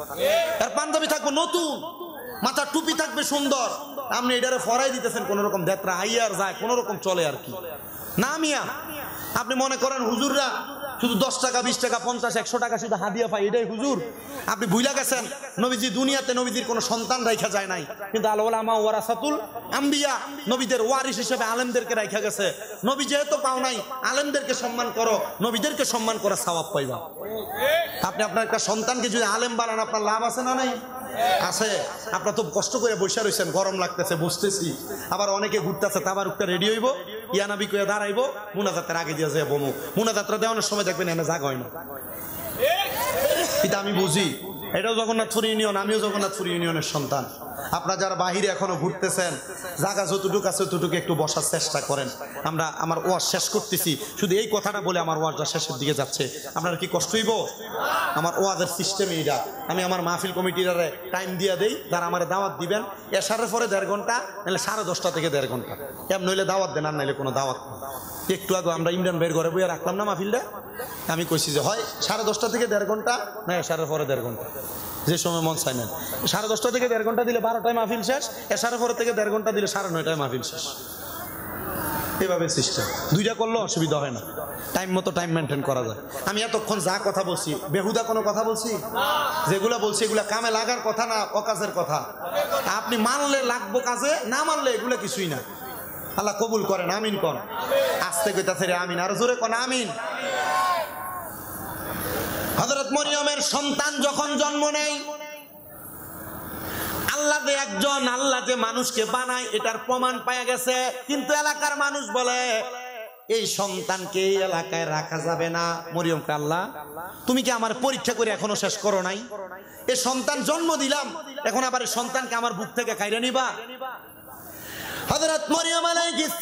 এর পাঞ্জাবি থাকবো নতুন, মাথা টুপি থাকবে সুন্দর। আপনি এটারে ফরাই দিতেছেন কোন রকম যাত্রা আইয়ার যায়, কোন রকম চলে আর কি না মিয়া। আপনি মনে করেন হুজুররা শুধু 10 টাকা 20 টাকা 50 100 টাকা শুধু হাদিয়া পাই, এটাই হুজুর? আপনি ভুইলা গেছেন নবীজি দুনিয়াতে নবীজির কোনো সন্তান রাখা যায় নাই, কিন্তু আল উলামা ওয়ারাসাতুল আম্বিয়া, নবীদের ওয়ারিস হিসেবে আলেমদেরকে রাখা গেছে। নবী যেহেতু পাও নাই, আলেমদেরকে সম্মান করো, নবীদেরকে সম্মান করা সওয়াব পাইবা। আপনি আপনার একটা সন্তানকে যদি আলেম বানান, আপনার লাভ আছে না নাই? আছে। আপনার তো কষ্ট করে বসে রয়েছেন, গরম লাগতেছে, বুঝতেছি। আবার অনেকে ঘুরতেছে, তাবার উঠতে রেডি হইব, ইয়ানাবি করে দাঁড়াইবো, মুনাজাতের আগে দিয়ে যাবো, মুনাজাতটা দেওয়ানোর সময় দেখবেন এনে জাগ হয় না। এটা আমি বুঝি, এটাও জগন্নাথপুর ইউনিয়ন, আমিও জগন্নাথপুর ইউনিয়নের সন্তান। আপনারা যারা বাহিরে এখনো ঘুরতেছেন, জায়গা যতটুকু আছে ততটুকু একটু বসার চেষ্টা করেন। আমরা আমার ওয়াজ শেষ করতেছি, শুধু এই কথাটা বলে আমার ওয়াজটা শেষের দিকে যাচ্ছে। আপনার কি কষ্ট হইব? আমার ওয়াজের সিস্টেম এইটা, আমি আমার মাহফিল কমিটির টাইম দিয়ে দেই, যারা আমার দাওয়াত দিবেন এশারের পরে 1.5 ঘন্টা, নাহলে 10:30 থেকে 1.5 ঘন্টা, কেমন নইলে দাওয়াত দেন, আর নাইলে কোনো দাওয়াত। একটু আগে আমরা ইমরান ভাইয়ের ঘরে বইয়া রাখলাম না মাহফিলটা, আমি কইছি যে হয় 10:30 থেকে 1.5 ঘন্টা, না 10:30 পরে 1.5 ঘন্টা, যে সময় মন চায় না। 10:30 থেকে 1.5 ঘন্টা দিলে 12টায় মাহফিল শেষ, 10:30 পরে থেকে 1.5 ঘন্টা দিলে 9:30টায় মাহফিল শেষ। এভাবে সিস্টেম, দুইটা করলে অসুবিধা হয় না, টাইম মতো টাইম মেনটেন করা যায়। আমি এতক্ষণ যা কথা বলছি বেহুদা কোনো কথা বলছি? যেগুলো বলছি এগুলা কামে লাগার কথা না অকাজের কথা? আপনি মানলে লাগবো কাজে, না মানলে এগুলো কিছুই না। আল্লাহ কবুল করেন, আমিন কর। আস্তে কইতাছে রে আমিন, আর জোরে কোন আমিন। হযরত মরিয়মের সন্তান যখন জন্ম নেয়, আল্লাহ যে একজন, আল্লাহ যে মানুষকে বানায় এটার প্রমাণ পাওয়া গেছে, কিন্তু এলাকার মানুষ বলে এই সন্তানকে এই এলাকায় রাখা যাবে না। মরিয়মকে আল্লাহ তুমি কি আমার পরীক্ষা করে এখনো শেষ করো নাই? এই সন্তান জন্ম দিলাম, এখন আবার এই সন্তানকে আমার বুক থেকে খাইরে নিবা? হযরত মরিয়ম আলাইহিস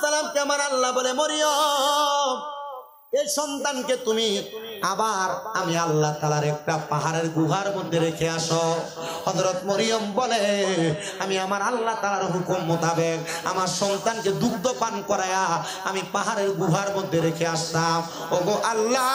সালামকে আমার আল্লাহ বলে, মরিয়ম এই সন্তানকে তুমি আবার আমি আল্লাহ তাআলার একটা পাহাড়ের গুহার মধ্যে রেখে আসো। হযরত মরিয়ম বলে, আমি আমার আল্লাহ তাআলার হুকুম মোতাবেক আমার সন্তানকে দুগ্ধ পান করায়া আমি পাহাড়ের গুহার মধ্যে রেখে আসতাম। ওগো আল্লাহ,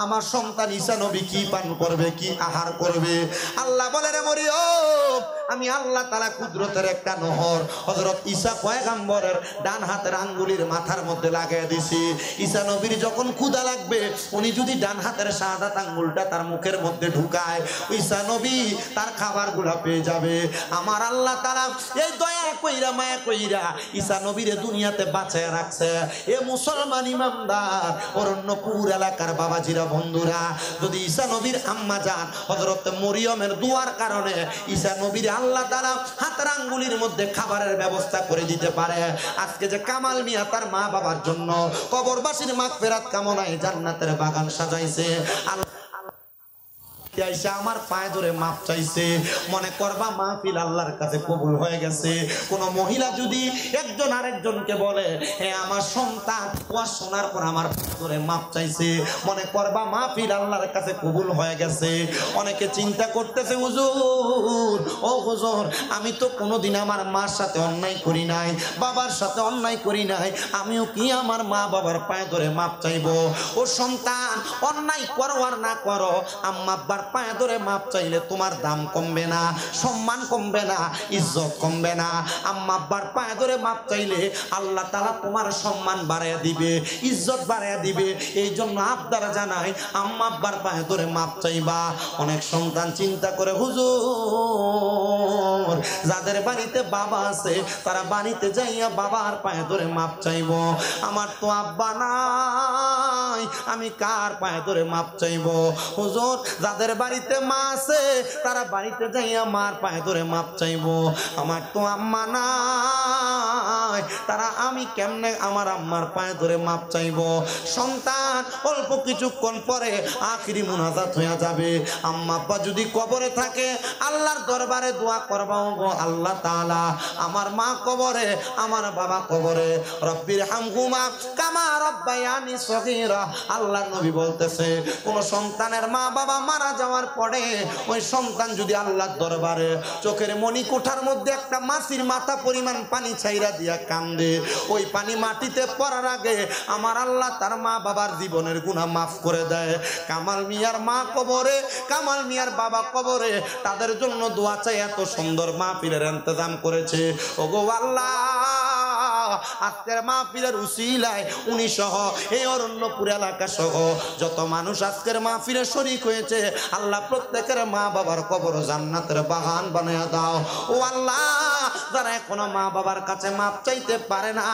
আমার সন্তান ঈসা নবী কি পান করবে, কি আহার করবে? আল্লাহ বলে, রে মরিয়ম, আমি আল্লাহ তাআলা কুদরতের একটা নহর হযরত ঈসা পয়গম্বরের ডান হাতের আঙ্গুলের মাথার মধ্যে লাগিয়ে দিছি। ঈসা নবীর যখন ক্ষুধা লাগবে, উনি যদি ডান হাতের শাহাদাত আঙ্গুলটা তার মুখের মধ্যে ঢুকায়, ঈসা নবী তার খাবারগুলো পেয়ে যাবে। আমার আল্লাহ তাআলা এই দয়া কইরা মায়া কইরা ঈসা নবীরে দুনিয়াতে বাঁচায় রাখছে। এ মুসলমান ইমানদার অরণ্যপুর এলাকার বাবাজিরা, বন্ধুরা, যদি ঈসা নবীর আম্মা জান হযরত মরিয়মের দুয়ার কারণে ঈসা নবীর আল্লাহ তাআলা হাতের আঙ্গুলের মধ্যে খাবারের ব্যবস্থা করে দিতে পারে, আজকে যে কামাল মিয়া তার মা বাবার জন্য কবরবাসীর মাগফিরাত কামনায় জান্নাতের বাগান সাজাইছে, আমার পায়ে ধরে মাপ চাইছে, মনে করবা মাহফিল আল্লাহর কাছে কবুল হয়ে গেছে। কোন মহিলা যদি একজন আরেকজনকে বলে, হে আমার সন্তান ওয়াজ শোনার পর আমার পায়ে ধরে মাপ চাইছে, মনে করবা মাহফিল আল্লাহর কাছে কবুল হয়ে গেছে। অনেকে চিন্তা করতেছে, হুজুর ও হুজুর, আমি তো কোনোদিন আমার মার সাথে অন্যায় করি নাই, বাবার সাথে অন্যায় করি নাই, আমিও কি আমার মা বাবার পায়ে ধরে মাপ চাইবো? ও সন্তান, অন্যায় করো আর না করো, আম্মা আব্বার পায়ে ধরে মাপ চাইলে তোমার দাম কমবে না, সম্মান কমবে না, ইজ্জত কমবে না। আম্মা আব্বার পায়ে ধরে মাপ চাইলে আল্লাহ তাআলা তোমার সম্মান বাড়াইয়া দিবে, ইজ্জত বাড়াইয়া দিবে। এই জন্য আবদার জানাই, আম্মা আব্বার পায়ে ধরে মাপ চাইবা। অনেক সন্তান চিন্তা করে, হুজুর যাদের বাড়িতে বাবা আছে তারা বাড়িতে যাইয়া বাবার পায়ে ধরে মাপ চাইব, আমার তো আব্বা নাই, আমি কার পায়ে ধরে মাপ চাইব? হুজুর যাদের বাড়িতে মা আছে তারা বাড়িতে যাইয়া মার পায়ে ধরে মাপ চাইব, আমার তো আম্মা নাই, তারা আমি কেমনে আমার আম্মার পায়ে ধরে মাপ চাইব? সন্তান অল্প কিছুক্ষণ পরে আখিরি মুনাজাত হয়ে যাবে। আম্মা আব্বা যদি কবরে থাকে আল্লাহর দরবারে দোয়া করবা, গো আল্লাহ তাআলা আমার মা কবরে, আমার বাবা কবরে, রব্বির হামহুমা কামা রব্বায়ানি সগীরা। আল্লাহর নবী বলতেছে, কোন সন্তানের মা বাবা মারা যাওয়ার পরে ওই সন্তান যদি আল্লাহর দরবারে চোখের মনি কোঠার মধ্যে একটা মাছির মাথা পরিমাণ পানি ছাইরা দিয়া কান্দে, ওই পানি মাটিতে পড়ার আগে আমার আল্লাহ তার মা বাবার জীবনের গুনাহ মাফ করে দেয়। কামাল মিয়ার মা কবরে, কামাল মিয়ার বাবা কবরে, তাদের জন্য দোয়া চাই, এত সুন্দর মাহফিলের ইন্তজাম করেছে। ওগো আল্লাহ, আজকের মাহফিলের উসিলায় উনি সহ এই অরণ্যপুর এলাকা সহ যত মানুষ আজকের মাহফিলে শরীক হয়েছে, আল্লাহ প্রত্যেকের মা বাবার কবর জান্নাতের বাগান বানায়া দাও। ও আল্লাহ, যারা এখনো মা বাবার কাছে মাপ চাইতে পারে না,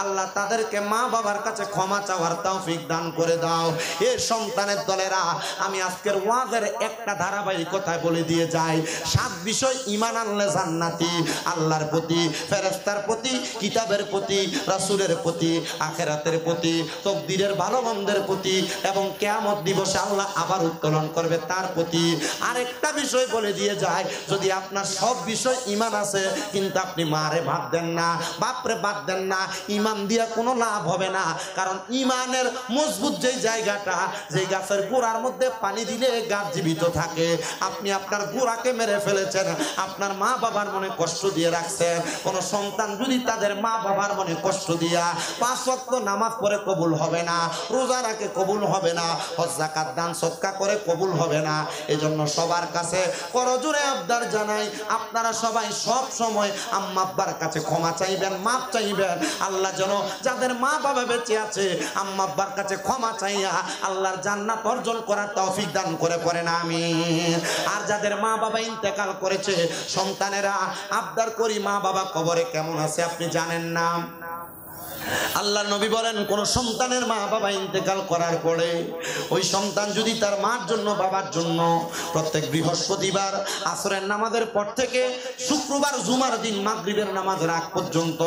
আল্লাহ তাদেরকে মা বাবার কাছে ক্ষমা চাওয়ার তৌফিক দান করে দাও। এ সন্তানের দলেরা, আমি আজকের ওয়াজের একটা ধারাবাহিকতা বলে দিয়ে যাই, 7 বিষয় ঈমান আনলে জান্নাতি, আল্লাহর প্রতি, ফেরেশতার প্রতি, কিতাবের প্রতি, রাসূলের প্রতি, আখিরাতের প্রতি, তাকদীরের ভালো মন্দের প্রতি এবং কিয়ামত দিবসে আল্লাহ আবার উত্তোলন করবে তার প্রতি। আরেকটা বিষয় বলে দিয়ে যায়, যদি আপনার সব বিষয় ঈমান আছে কিন্তু আপনি মারে ভাত দেন না, বাপরে ভাত দেন না, ইমান দিয়া কোনো লাভ হবে না। কারণ ইমানের মজবুত যেই জায়গাটা, যেই গাছের গোড়ার মধ্যে পানি দিলে গাছ জীবিত থাকে, আপনি আপনার গোড়াকে মেরে ফেলেছেন, আপনার মা বাবার মনে কষ্ট দিয়ে রাখছেন। কোন সন্তান যদি তাদের মা বাবার মনে কষ্ট দিয়া 5 ওয়াক্ত নামাজ পড়ে কবুল হবে না, রোজা রাখে কবুল হবে না, হজ যাকাত দান সদকা করে কবুল হবে না। এজন্য সবার কাছে করজোরে আবদার জানাই, আপনারা সবাই সব সময় আম্মা আব্বার কাছে ক্ষমা চাইবেন, মাপ চাইবেন। আল্লাহ যেন যাদের মা বাবা বেঁচে আছে আম্মা আব্বার কাছে ক্ষমা চাইয়া আল্লাহর জান্নাত অর্জন করার তৌফিক দান করে পড়েন আমিন। আর যাদের মা বাবা ইন্তেকাল করেছে, সন্তানেরা আবদার করি মা বাবা কবরে কেমন আছে আপনি জানেন না। আল্লাহ নবী বলেন, কোন সন্তানের মা বাবা ইন্তেকাল করার পরে ওই সন্তান যদি তার মার জন্য বাবার জন্য প্রত্যেক বৃহস্পতিবার আসরের নামাজের পর থেকে শুক্রবার জুমার দিন মাগরিবের নামাজের আগ পর্যন্ত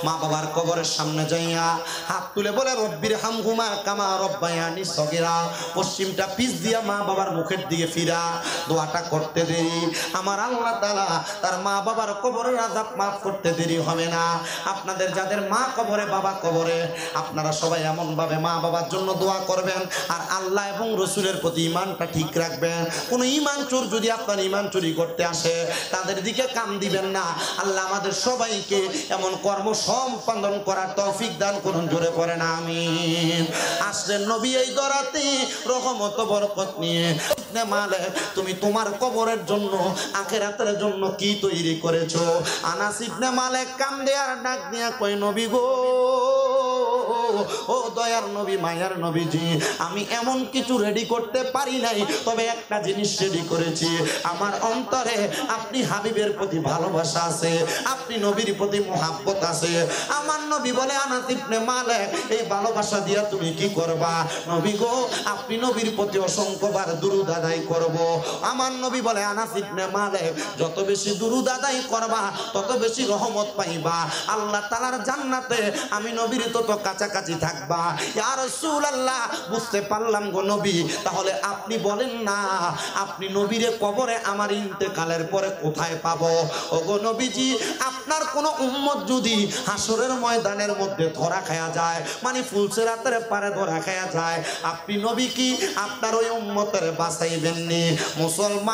মা বাবার কবরের সামনে যাইয়া হাত তুলে বলে রব্বির হামহুমা কামা রব্বায়ানি সগীরা, পশ্চিমটা পিছ দিয়া মা বাবার মুখের দিকে ফিরা দোয়াটা করতে দেরি আমার আল্লাহ তাআলা তার মা বাবার কবরের আযাব মাফ করতে দেরি হবে না। আপনাদের যাদের মা কবরে বাবা কবরে, আপনারা সবাই এমন ভাবে মা বাবার জন্য দোয়া করবেন আর আল্লাহ এবং রসুলের প্রতি ইমানটা ঠিক রাখবেন। কোন ইমান চোর যদি আপনার ইমান চুরি করতে আসে তাদের দিকে কান দিবেন না। আল্লাহ আমাদের সবাইকে এমন কর্ম সম্পাদন করার তৌফিক দান করুন, জোরে পড়েন আমিন। আসলেন নবী এই দরাতে রহমত বরকত নিয়ে। ইবনে মালিক, তুমি তোমার কবরের জন্য আখিরাতের জন্য কি তৈরি করেছো? আনাস ইবনে মালিক কান্দে আর ডাক দিয়া কই, নবী গো, ও দয়ার নবী, মায়ার নবীজি, আমি এমন কিছু রেডি করতে পারি নাই, তবে একটা জিনিস রেডি করেছি। আমার অন্তরে আপনি হাবিবের প্রতি ভালোবাসা আছে, আপনি নবীর প্রতি মোহাব্বত আছে। আমার নবী বলে, আনাস ইবনে মালিক, এই ভালোবাসা দিয়া তুমি কি করবা? নবী গো, আপনি নবীর প্রতি অসংখ্যবার দুরূদ আদায় করব। আমার নবী বলে, আনাস ইবনে মালিক, যত বেশি দুরূদ আদায় করবা তত বেশি রহমত পাইবা, আল্লাহ তাআলার জান্নাতে আমি নবীর তত কাছাকাছি থাকবা। ইয়া রাসূলুল্লাহ, বুঝতে পারলাম গো নবী, তাহলে আপনি বলেন না, আপনি নবীরে কবরে আমার ইন্তেকালের পরে কোথায় পাবো? ও গো নবীজি, আপনার কোন উম্মত যদি হাসরের ময়দানের মধ্যে ধরা খায়া যায়, মানে ফুলসিরাতের পারে ধরা খায়া যায়, আপনি নবী কি আপনার ওই উম্মতের বাঁচাইবেননি? মুসলমান,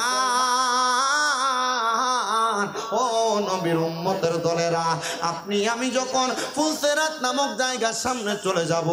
ও নবীর উম্মতের দলেরা, আপনি আমি যখন ফুলসিরাত নামক জায়গার সামনে চলে যাব,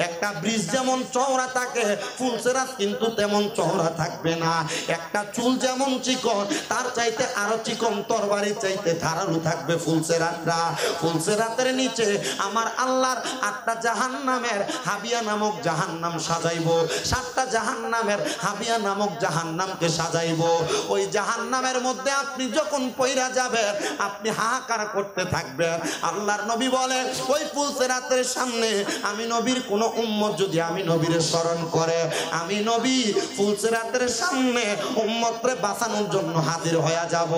একটা ব্রিজ যেমন চওড়া থাকে, ফুলসিরাত কিন্তু তেমন চওড়া থাকবে না। একটা চুল যেমন চিকন, তার চাইতে আরো চিকন, তরবারি চাইতে ধারালো থাকবে ফুলসিরাতটা। ফুলসিরাতের নিচে আমার আল্লাহর 8টা জাহান্নামের হাবিয়া নামক জাহান্নাম সাজাইবো, 7টা জাহান্নামের হাবিয়া নামক জাহান্নামকে সাজাইবো। ওই জাহান্নামের মধ্যে আপনি যখন পইরা যাবেন, আপনি হাহাকার করতে থাকবেন। আল্লাহর নবী বলে, ওই ফুলসিরাতের সামনে আমি নবীর কোন উম্মত যদি আমি নবীর স্মরণ করে, আমি নবী ফুলসিরাতের সামনে উম্মতরে বাঁচানোর জন্য হাজির হয়ে যাব।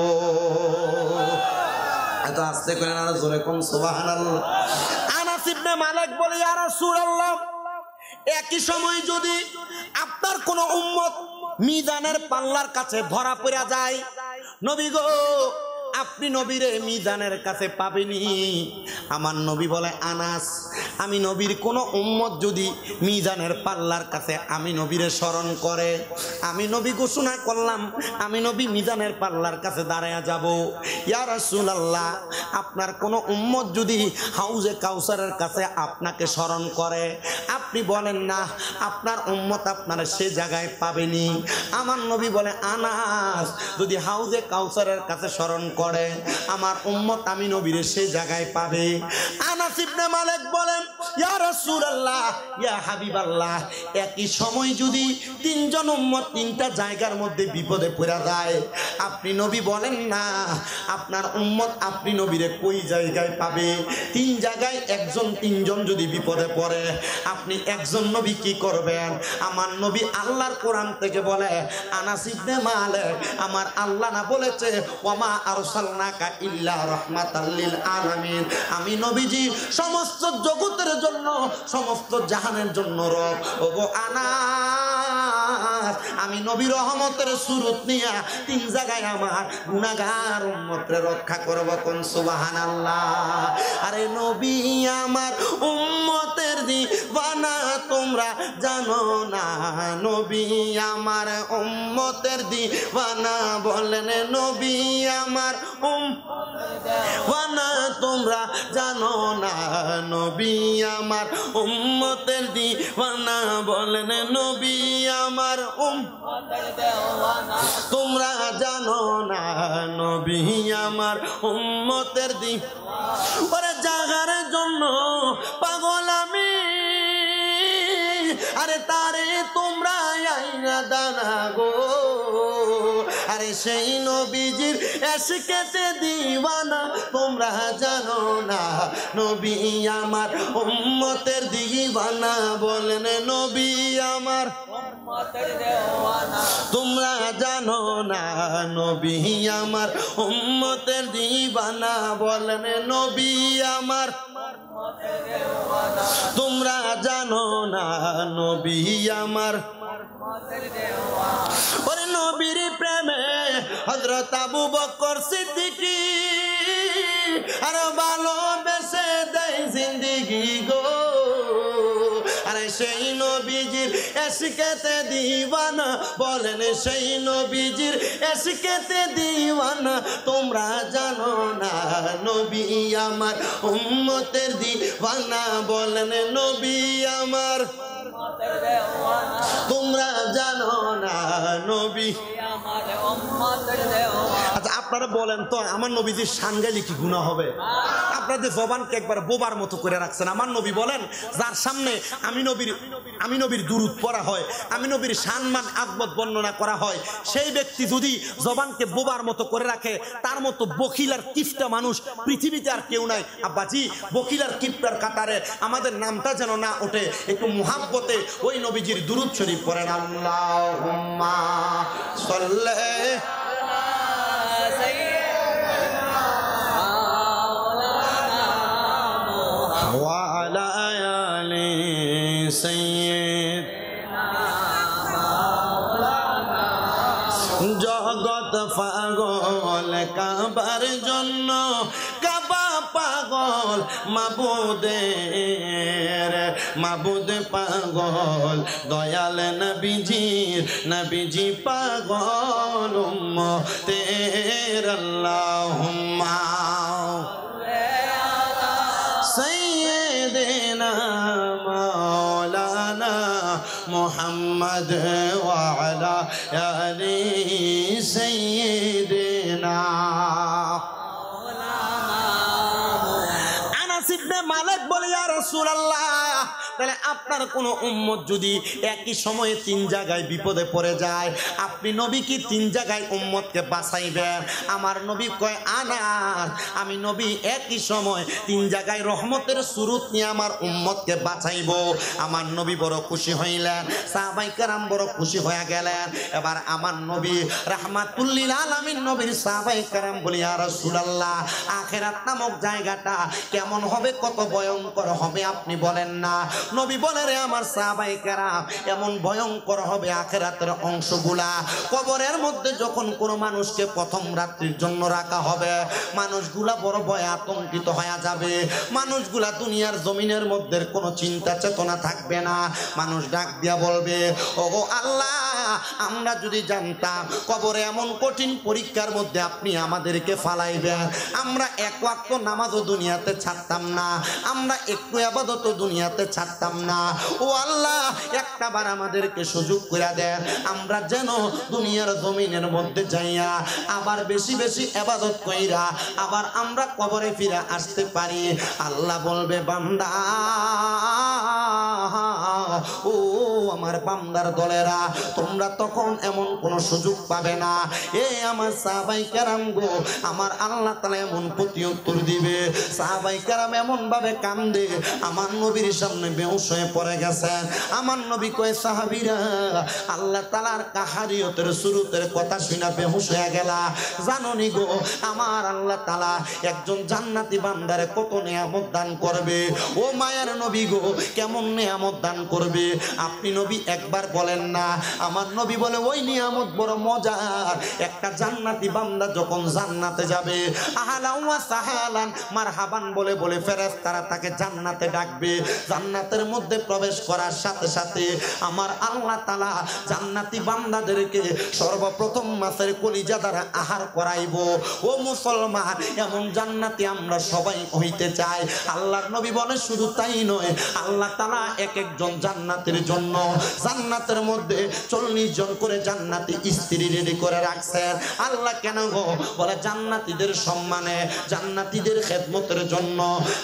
এত আস্তে করে না, জোরে কোন সুবহানাল্লাহ। আনাস ইবনে মালিক বলে, ইয়া রাসূলুল্লাহ, একই সময় যদি আপনার কোন উম্মত মিজানের পাল্লার কাছে ধরা পড়ে যায়, নবী গো, আপনি নবীরে মিজানের কাছে পাবেনি। আমার নবী বলে, আনাস, আমি নবীর কোন উম্মত যদি মিজানের পাল্লার কাছে আমি নবীরে স্মরণ করে, আমি নবী ঘোষণা করলাম আমি নবী মিজানের পাল্লার কাছে দাঁড়ায়া যাব। ইয়া রাসূলুল্লাহ, আপনার কোন উম্মত যদি হাউজে কাউসারের কাছে আপনাকে স্মরণ করে, আপনি বলেন না আপনার উম্মত আপনার সে জায়গায় পাবেনি। আমার নবী বলে, আনাস, যদি হাউজে কাউসারের কাছে স্মরণ করে আমার উম্মত আমি নবীর সে জায়গায় পাবে। আনাস ইবনে মালিক বলেন, ইয়া রাসূলুল্লাহ, ইয়া হাবিবাল্লাহ, একই সময় যদি 3 জন উম্মত 3টা জায়গার মধ্যে বিপদে পড়ে যায়, আপনি নবী বলেন না আপনার উম্মত আপনি নবীরে কই জায়গায় পাবে? 3 জায়গায় 3 জন যদি বিপদে পড়ে, আপনি একজন নবী কি করবেন? আমার নবী আল্লাহর কোরআন থেকে বলে, আনাস ইবনে মালিক, আমার আল্লাহ না বলেছে, ওয়ামা আরসালনাকা ইল্লা রাহমাতাল লিল আলামিন, আমি নবীজি সমস্ত জগতের জন্য, সমস্ত জাহানের জন্য রব। ওগো আনাস, আমি নবী রহমতের সুরত নিয়া 3 জায়গায় আমার গুনাহগার উম্মতরে রক্ষা করব। কোন সুবহানাল্লাহ। আরে নবী আমার উম্মতের দিওয়ানা তোমরা জানো না, নবী আমার উম্মতের দিওয়ানা বলেন, নবী আমার উম্মতের তোমরা জানো না, নবী আমার উম্মতের দিওয়ানা বলেন, নবী আমার উম্মতের দিওয়ানা তোমরা জানো না, নবী আমার উম্মতের দিওয়ানা। ওরে জাগার জন্য পাগল আমি, আরে তারে তোমরা আইনা দানা গো। আরে সেই নবীজির এশকেতে দিওয়ানা তোমরা জানো না, নবী আমার উম্মতের দিওয়ানা বলেন, নবী আমার উম্মতের দিওয়ানা তোমরা জানো না, নবী আমার উম্মতের দিওয়ানা বলেন, নবী আমার তোমরা জানো না, নবী আমার। ওরে নবীর প্রেমে হযরত আবু বকর সিদ্দিক আর ভালোবেসে দেয় জিন্দেগি গো। আরে সেই নবীজির এশকেতে দিওয়ানা বলেন, সেই নবীজির এশকেতে দিওয়ানা তোমরা জানো না, নবী আমার উম্মতের দিওয়ানা বলেন, নবী আমার তোমরা জানো না, নবী আমার উম্মতের দিওয়ানা। আচ্ছা আপনারা বলেন তো, আমার নবীজির শান গাইলে কি গুনাহ হবে? আপনাদের জবানকে একবার বোবার মতো করে রাখছেন। আমার নবী বলেন, যার সামনে আমি নবীর দুরূদ পড়া হয়, আমি নবীর সম্মান আকবত বর্ণনা করা হয়, সেই ব্যক্তি যদি জবানকে বোবার মতো করে রাখে, তার মতো বখিল আর কিফটা মানুষ পৃথিবীতে আর কেউ নাই। আব্বাজি, বখিল আর কিফটার কাতারে আমাদের নামটা যেন না ওঠে। একটু মুহাব্বতে ওই নবীজির দুরূদ শরীফ পড়েন। আল্লাহুম্মা সাল্লি وعلى آل سيدنا জগৎ পাগল কাবার জন্য, কাবা পাগল মাবুদের, মাবুদ পাগল দয়াল নবীজি পাগল উম্মতের। আল্লাহুম্মা سيدنا مولانا محمد وعلى آل سيدنا আনাস ইবনে মালিক বলে, ইয়া রাসূলুল্লাহ, তাহলে আপনার কোন উম্মত যদি একই সময়ে 3 জায়গায় বিপদে পড়ে যায়, আপনি নবী কি 3 জায়গায় উম্মতকে বাঁচাইবেন? আমার নবী কয়, আনাস, আমি নবী একই সময় 3 জায়গায় রহমতের সুরত নিয়ে আমার উম্মতকে বাঁচাইব। আমার নবী বড় খুশি হইলেন, সাহাবায়ে কেরাম বড় খুশি হয়ে গেলেন। এবার আমার নবী রাহমাতুল লিল আলামিন নবীর সাহাবায়ে কেরাম বলি, ইয়া রাসূলুল্লাহ, আখিরাত নামক জায়গাটা কেমন হবে, কত ভয়ঙ্কর হবে আপনি বলেন না। নবী বলে, রে আমার সাহাবায়ে কেরাম, এমন ভয়ঙ্কর হবে আখিরাতের অংশগুলা। কবরের মধ্যে যখন কোনো মানুষকে প্রথম রাত্রির জন্য রাখা হবে, মানুষগুলা বড় ভয়ে আতঙ্কিত হয়ে যাবে। মানুষগুলা দুনিয়ার জমিনের মধ্যে কোনো চিন্তা চেতনা থাকবে না। মানুষ ডাক দিয়া বলবে, ওগো আল্লাহ, আমরা যদি জানতাম কবরে এমন কঠিন পরীক্ষার মধ্যে আপনি আমাদেরকে ফালাইবেন, আমরা এক ওয়াক্ত নামাজও দুনিয়াতে ছাড়তাম না, আমরা একটু ইবাদত দুনিয়াতে ছাড়তাম না। ও আল্লাহ, একটা বার আমাদেরকে সুযোগ করে দেন, আমরা যেন দুনিয়ার জমিনের মধ্যে যাইয়া আবার বেশি বেশি ইবাদত কইরা আবার আমরা কবরে ফিরে আসতে পারি। আল্লাহ বলবে, বান্দা, ও আমার বান্দার দলেরা, তোমরা তখন এমন কোন সুযোগ পাবে না। এ আমার সাহাবায়ে কেরাম গো, আমার আল্লাহ তাআলা এমন প্রত্যুত্তর দিবে। সাহাবায়ে কেরাম এমন ভাবে কান্দে, আমার নবীর সামনে বেহুশ হয়ে পড়ে গেছেন। আমার নবী কয়, সাহাবীরা আল্লাহ তাআলার কাহারিয়তের সুরতের কথা শুনে বেহুশ হয়ে গেলা। জানোনি গো, আমার আল্লাহ তাআলা একজন জান্নাতি বান্দারে কত নিয়ামত দান করবে। ও মায়ার নবী গো, কেমন নিয়ামত দান করবে আপনি নবী একবার বলেন না। আমার নবী বলে, ওই নিয়ামত বড় মজার। একটা জান্নাতি বান্দা যখন জান্নাতে যাবে, আহলান ওয়া সাহালান মারহাবান বলে বলে ফেরেশতারা তাকে জান্নাতে ডাকবে। জান্নাতের মধ্যে প্রবেশ করার সাথে সাথে আমার আল্লাহ তাআলা জান্নাতি বান্দাদেরকে সর্বপ্রথম মাছের কলিজা দ্বারা আহার করাইবো। ও মুসলমান, এমন জান্নাতি আমরা সবাই হইতে চাই। আল্লাহর নবী বলে, শুধু তাই নয়, আল্লাহ তাআলা এক একজন জান্নাতের জন্য জান্নাতের মধ্যে 40 জন করে জান্নাতি স্ত্রী রেডি করে রাখছেন। আল্লাহ কেন গো? বলে জান্নাতীদের সম্মানে, জান্নাতীদের খেদমতের জন্য।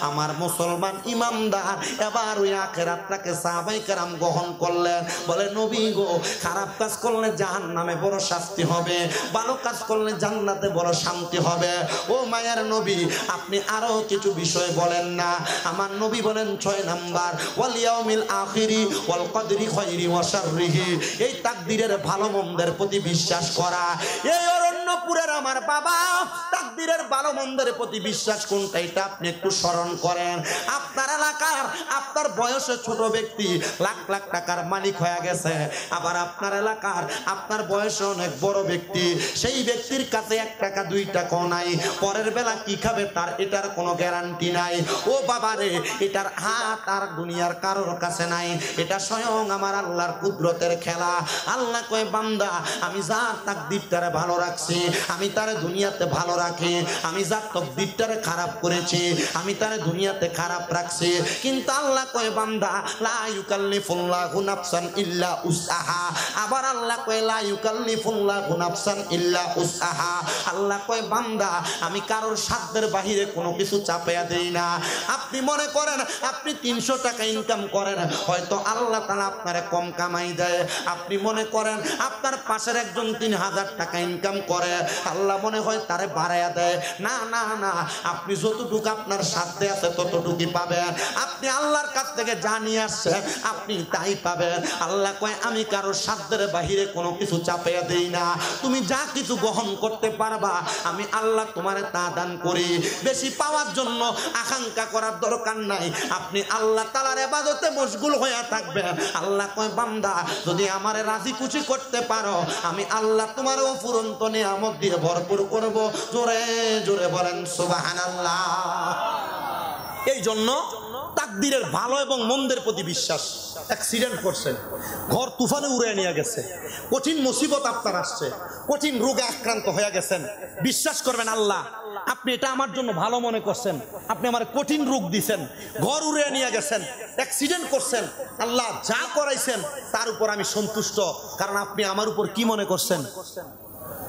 আমার মুসলমান ইমানদার এবার ওই আখিরাতটাকে সাহাবায়ে কেরাম গ্রহণ করলেন। বলে, নবী গো, খারাপ কাজ করলে জাহান্নামে বড় শাস্তি হবে, ভালো কাজ করলে জান্নাতে বড় শান্তি হবে। ও মায়ার নবী, আপনি আরো কিছু বিষয় বলেন না। আমার নবী বলেন 6 নাম্বার, ওয়াল ইয়াউমিল আখিরি ওয়াল কদরি খায়রি ওয়া শাররিহি, এই তাকদীরের ভালো মন্দের প্রতি বিশ্বাস করা। এই অরণ্যপুরের আমার বাবা, তাকদীরের ভালো মন্দের প্রতি বিশ্বাস কোনটা এটা আপনি একটু স্মরণ করেন। আপনার এলাকার, আপনার বয়সে ছোট ব্যক্তি লাখ লাখ টাকার মালিক হয়ে গেছে, আবার আপনার এলাকার আপনার বয়সে অনেক বড় ব্যক্তি, সেই ব্যক্তির কাছে 1 টাকা 2 টাকাও নাই, পরের বেলা কি খাবে তার এটার কোনো গ্যারান্টি নাই। ও বাবারে, এটার হাত আর দুনিয়ার কারোর কাছে নাই, এটা স্বয়ং আমার আল্লাহর কুদরতের খেলা। আল্লাহ কয়, বান্দা আমি যার তাকদীরটারে ভালো রাখছি, আমি তারে দুনিয়াতে ভালো রাখি, আমি যার তাকদীরটারে খারাপ করেছি, আমি তারে দুনিয়াতে খারাপ রাখছি। কিন্তু আল্লাহ কয়, বান্দা লা ইউকাল্লিফুল্লাহু নাফসান ইল্লা উসআহা। আবার আল্লাহ কয়, লা ইউকাল্লিফুল্লাহু নাফসান ইল্লা উসআহা। আল্লাহ কয়, বান্দা আমি কারোর সাধ্যের বাহিরে কোনো কিছু চাপাইয়া দেই না। আপনি মনে করেন আপনি 300 টাকা ইনকাম করেন, হয়তো আল্লাহ তাআলা আপনারে কম কামাই দেয়। আপনি মনে করেন আপনার পাশের একজন 3000 টাকা ইনকাম করে, আল্লাহ মনে হয় তারে বাড়াইয়া দেয়। না না না, আপনি যতটুকু আপনার সাধ্যে আছে ততটুকুই পাবেন। আপনি আল্লাহর কাছ থেকে যা নিয়ে আসছেন আপনি তাই পাবেন। আল্লাহ কয়, আমি কারোর সাধ্যের বাহিরে কোনো কিছু চাপাইয়া দেই না। তুমি যা কিছু গ্রহণ করতে পারবা আমি আল্লাহ তোমারে তা দান করি। বেশি পাওয়ার জন্য আকাঙ্ক্ষা করার দরকার নাই। আপনি আল্লাহ তাআলার ইবাদতে মশগুল হয়ে থাকবেন। আল্লাহ কয়, বান্দা যদি আমারে রাজি খুশি করতে পারো, আমি আল্লাহ তোমার অফুরন্ত নিয়ামত দিয়ে ভরপুর করব। জোরে জোরে বলেন সুবহানাল্লাহ। এই জন্য তাকদীরের ভালো এবং মন্দের প্রতি বিশ্বাস। অ্যাক্সিডেন্ট করছেন, ঘর তুফানে উড়ে নিয়ে গেছে, কঠিন মুসিবত আপনার আসছে, কঠিন রোগে আক্রান্ত হয়ে গেছেন, বিশ্বাস করবেন আল্লাহ আপনি এটা আমার জন্য ভালো মনে করছেন, আপনি আমার কঠিন রোগ দিছেন, ঘর উড়ে নিয়ে গেছেন, অ্যাক্সিডেন্ট করছেন, আল্লাহ যা করাইছেন তার উপর আমি সন্তুষ্ট, কারণ আপনি আমার উপর কি মনে করছেন?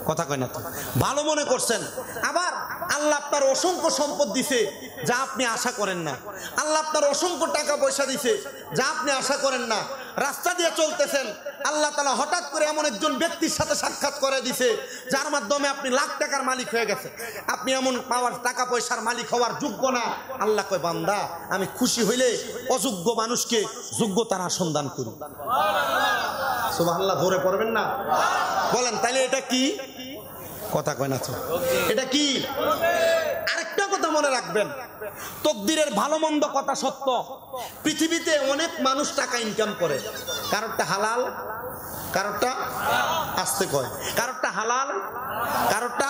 কথা কয় না তো, ভালো মনে করছেন। আবার আল্লাহ আপনার অসংখ্য সম্পদ দিছে যা আপনি আশা করেন না, আল্লাহ আপনার অসংখ্য টাকা পয়সা দিছে যা আপনি আশা করেন না। রাস্তা দিয়ে চলতেছেন, আল্লাহ তাআলা হঠাৎ করে এমন একজন ব্যক্তির সাথে সাক্ষাৎ করে দিছে যার মাধ্যমে আপনি লাখ টাকার মালিক হয়ে গেছেন। আপনি এমন পাওয়ার টাকা পয়সার মালিক হওয়ার যোগ্য না। আল্লাহ কয়, বান্দা আমি খুশি হইলে অযোগ্য মানুষকে যোগ্যতার আসন দান করি। সুবহানাল্লাহ, ধরে পড়বেন না? বলেন তাইলে এটা কি? কথা কয় না তো, এটা কি? আরেকটা কথা মনে রাখবেন, তাকদীরের ভালো মন্দ কথা সত্য। পৃথিবীতে অনেক মানুষ টাকা ইনকাম করে, কারোরটা হালাল, কারোরটা আস্তে কয়, কারোরটা হালাল, কারোরটা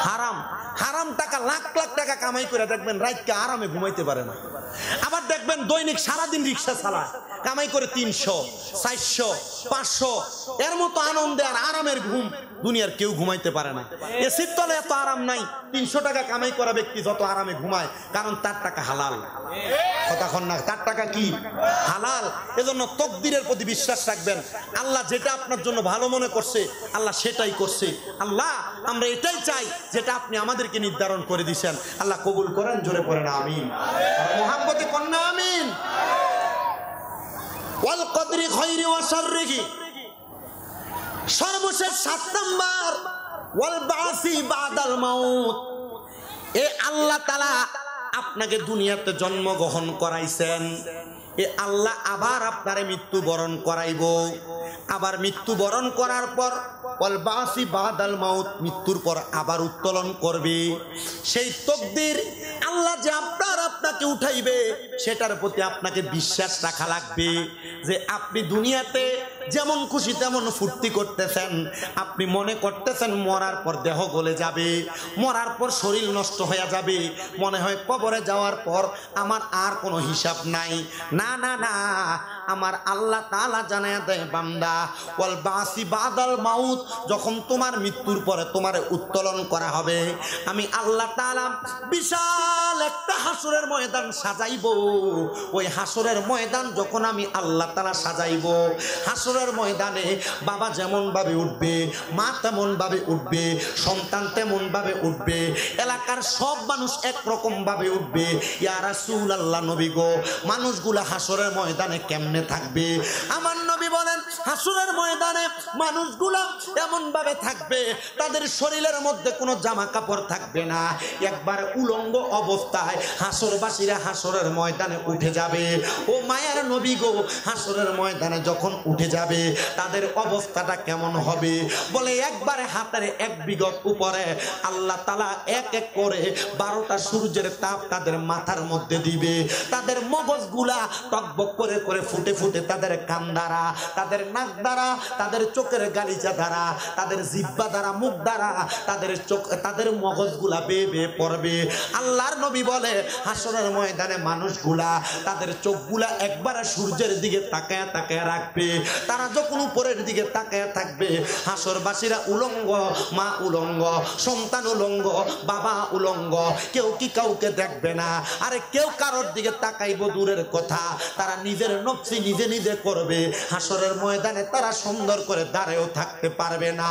হারাম। হারাম টাকা লাখ লাখ টাকা কামাই করে দেখবেন রাতকে আরামে ঘুমাইতে পারে না। আবার দেখবেন দৈনিক সারাদিন রিক্সা চালায়, কামাই করে 300, 400, 500, এর মতো আনন্দে আর আরামের ঘুম দুনিয়ার কেউ ঘুমাইতে পারে না। এসির তলে এত আরাম নাই 300 টাকা কামাই করা ব্যক্তি যত আরামে ঘুমায়, কারণ তার টাকা হালাল। কথা কন না, তার টাকা কি? হালাল। এজন্য তাকদীরের প্রতি বিশ্বাস রাখবেন। আল্লাহ যেটা আপনার জন্য ভালো মনে করছে আল্লাহ সেটাই করছে। আল্লাহ আমরা এটাই চাই যেটা আপনি আমাদেরকে নির্ধারণ করে দিয়েছেন। আল্লাহ কবুল করেন, জোরে পড়েন আমিন। মুহাম্মদে কন্যা আমিন। ওয়াল কদরি খায়রি ওয়া শাররিহি। সর্বশেষ 7 নাম্বার ওয়াল বাসি বাদাল মাউত। এ আল্লাহ তাআলা আপনাকে দুনিয়াতে জন্মগ্রহণ করাইছেন, এ আল্লাহ আবার আপনারে মৃত্যুবরণ করাইব। আবার মৃত্যুবরণ করার পর ওয়াল বাসি বাদাল মাউত, মৃত্যুর পর আবার উত্তোলন করবে। সেই তকদির আল্লাহ যে আপনাকে উঠাইবে সেটার প্রতি আপনাকে বিশ্বাস রাখা লাগবে। যে আপনি দুনিয়াতে যেমন খুশি তেমন ফুর্তি করতেছেন, আপনি মনে করতেছেন মরার পর দেহ গলে যাবে, মরার পর শরীর নষ্ট হয়ে যাবে, মনে হয় কবরে যাওয়ার পর আমার আর কোনো হিসাব নাই। না না না, আমার আল্লাহ তাআলা জানায়া দেয় বান্দা ওয়াল বাসি বাদাল মাউত, যখন তোমার মৃত্যুর পরে তোমারে উত্তোলন করা হবে, আমি আল্লাহ তাআলা বিশাল একটা হাসরের ময়দান সাজাইব। ওই হাসরের ময়দান যখন আমি আল্লাহ তাআলা সাজাইব, হাসরের ময়দানে বাবা যেমন ভাবে উঠবে, মা তেমন ভাবে উঠবে, সন্তান তেমন ভাবে উঠবে, এলাকার সব মানুষ একরকম ভাবে উঠবে। ইয়া রাসূলুল্লাহ, নবী গো, মানুষগুলা হাসরের ময়দানে কেমনে থাকবে? আমার নবী বলেন হাসরের ময়দানে মানুষগুলা এমন ভাবে থাকবে, তাদের শরীরের মধ্যে কোনো জামা কাপড় থাকবে না, একবার উলঙ্গ অবস্থায় হাসরবাসীরা হাসরের ময়দানে উঠে যাবে। ও মায়ার নবী গো, হাসরের ময়দানে যখন উঠে যাবে তাদের অবস্থাটা কেমন হবে? বলে একবারে হাতের এক বিঘত উপরে আল্লাহ তাআলা এক এক করে 12টা সূর্যের তাপ তাদের মাথার মধ্যে দিবে। তাদের মগজগুলা টকবক করে করে ফুটে ফুটে তাদের কান দ্বারা, তাদের নাক দ্বারা, তাদের চোখের গালিচা দ্বারা, তাদের জিহ্বা দ্বারা, মুখ দ্বারা তাদের চোখ, তাদের মগজগুলা বেয়ে বেয়ে পড়বে। আল্লাহর নবী বলে হাসরের ময়দানে মানুষগুলা তাদের চোখগুলা একবারে সূর্যের দিকে তাকায় তাকায় রাখবে। তারা যখন উপরের দিকে তাকায় থাকবে, হাসরবাসীরা উলঙ্গ, মা উলঙ্গ, সন্তান উলঙ্গ, বাবা উলঙ্গ, কেউ কি কাউকে দেখবে না। আরে কেউ কারোর দিকে তাকাইব দূরের কথা, তারা নিজের নফসি নিজে নিজে করবে। হাসরের ময়দানে তারা সুন্দর করে দাঁড়ায়ও থাকতে পারবে না।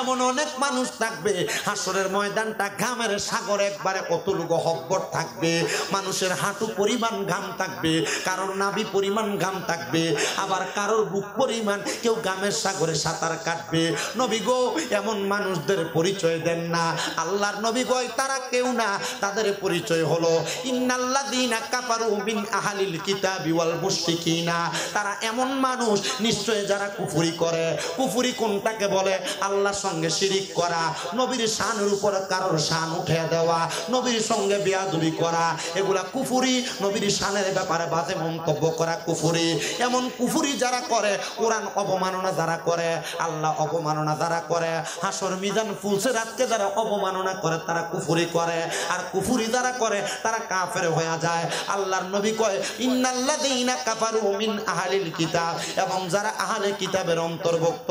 এমন অনেক মানুষ থাকবে, হাসরের ময়দানটা ঘামের সাগর, একবারে অতুল গহব্বর থাকবে। মানুষের হাঁটু পরিমাণ ঘাম থাকবে, কারোর নাভি পরিমাণ ঘাম থাকবে, আবার কারোর বুক পরিমাণ, কেউ ঘামের সাগরে সাঁতার কাটবে। নবী গো, এমন মানুষদের পরিচয় দেন না। আল্লাহর নবী গো, তারা কেউ না, তাদের পরিচয় হলো ইন্নাল্লাযীনা কাফারু মিন আহলিল কিতাবি ওয়াল মুশরিকিনা। তারা এমন মানুষ নিশ্চয় যারা কুফরি করে। কুফরি কোনটাকে বলে? আল্লাহর সঙ্গে শিরিক করা, নবীর শানের উপর কারোর শান উঠে দেওয়া, নবীর সঙ্গে বেয়াদবি করা, এগুলা কুফরি। নবীর শানের ব্যাপারে বাজে মন্তব্য করা কুফরি। এমন কুফরি যারা করে, কোরআন অবমাননা যারা করে, আল্লাহ অবমাননা যারা করে, হাসর মিজান ফুলসে রাতকে যারা অবমাননা করে, তারা কুফরি করে। আর কুফরি যারা করে তারা কাফের হয়ে যায়। আল্লাহর নবী কয় ইন্নাল্লাযীনা কাফারু মিন আহলিল কিতাব, এবং যারা আহলে কিতাবের অন্তর্ভুক্ত।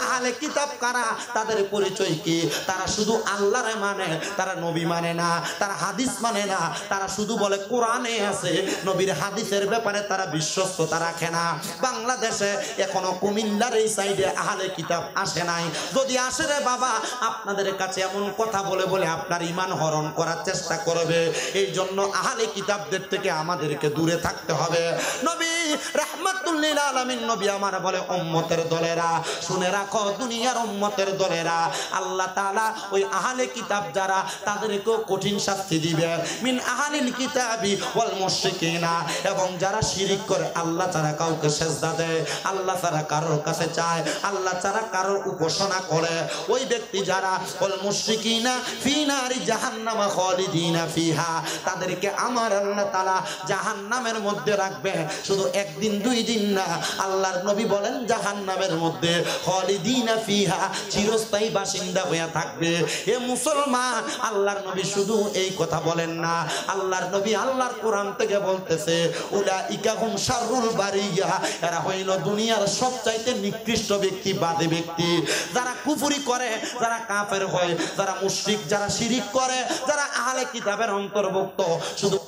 আহলে কিতাব কারা? তাদের পরিচয় কি? তারা শুধু আল্লাহরে মানে, তারা নবী মানে না, তারা হাদিস মানে না, তারা শুধু বলে কোরআনে আছে, নবীর হাদিসের ব্যাপারে তারা বিশ্বস্ততা রাখে না। বাংলাদেশে এখনো কুমিল্লার এই সাইডে আহলে কিতাব আসে নাই। যদি আসে রে বাবা, আপনাদের কাছে এমন কথা বলে বলে আপনার ঈমান হরণ করার চেষ্টা করবে। এই জন্য আহলে কিতাবদের থেকে আমাদেরকে দূরে থাকতে হবে। নবী রাহমাতুল লিল আলামিন নবী আমার বলে, উম্মতের দলেরা শুনে রাখো, দুনিয়ার উম্মতের দলেরা, আল্লাহ তাআলা ওই আহলে কিতাব যারা, তাদেরকেও কঠিন শাস্তি দিবে। মিন আহলিল কিতাবি ওয়াল মুশরিকিনা, এবং যারা শিরিক করে, আল্লাহ ছাড়া কাউকে সেজদা দেয়, আল্লাহ ছাড়া কারোর কাছে চায়, আল্লাহ ছাড়া কারোর উপাসনা করে, ওই ব্যক্তি যারা ওয়াল মুশরিকিনা ফি নারি জাহান্নাম খালিদিনা ফিহা, তাদেরকে আমার আল্লাহ তাআলা জাহান্নামের মধ্যে রাখবে। শুধু একদিন দুই দিন না, আল্লাহর নবী বলেন জাহান্নামের মধ্যে খালিদিনা ফিহা, চিরস্থায়ী বাসিন্দা হয়ে থাকবে। এ মুসলমান, আল্লাহর নবী শুধু এই কথা বলেন না, আল্লাহর নবী আল্লাহর কোরআন থেকে বলতেছে উলাইকা হুম শাররুল বারিয়া, এরা হইল দুনিয়ার সবচাইতে নিকৃষ্ট ব্যক্তি, বাদে ব্যক্তি। যারা কুফরি করে, যারা কাফের হয়, যারা মুশরিক, যারা শিরিক করে, যারা আহলে কিতাবের অন্তর্ভুক্ত, শুধু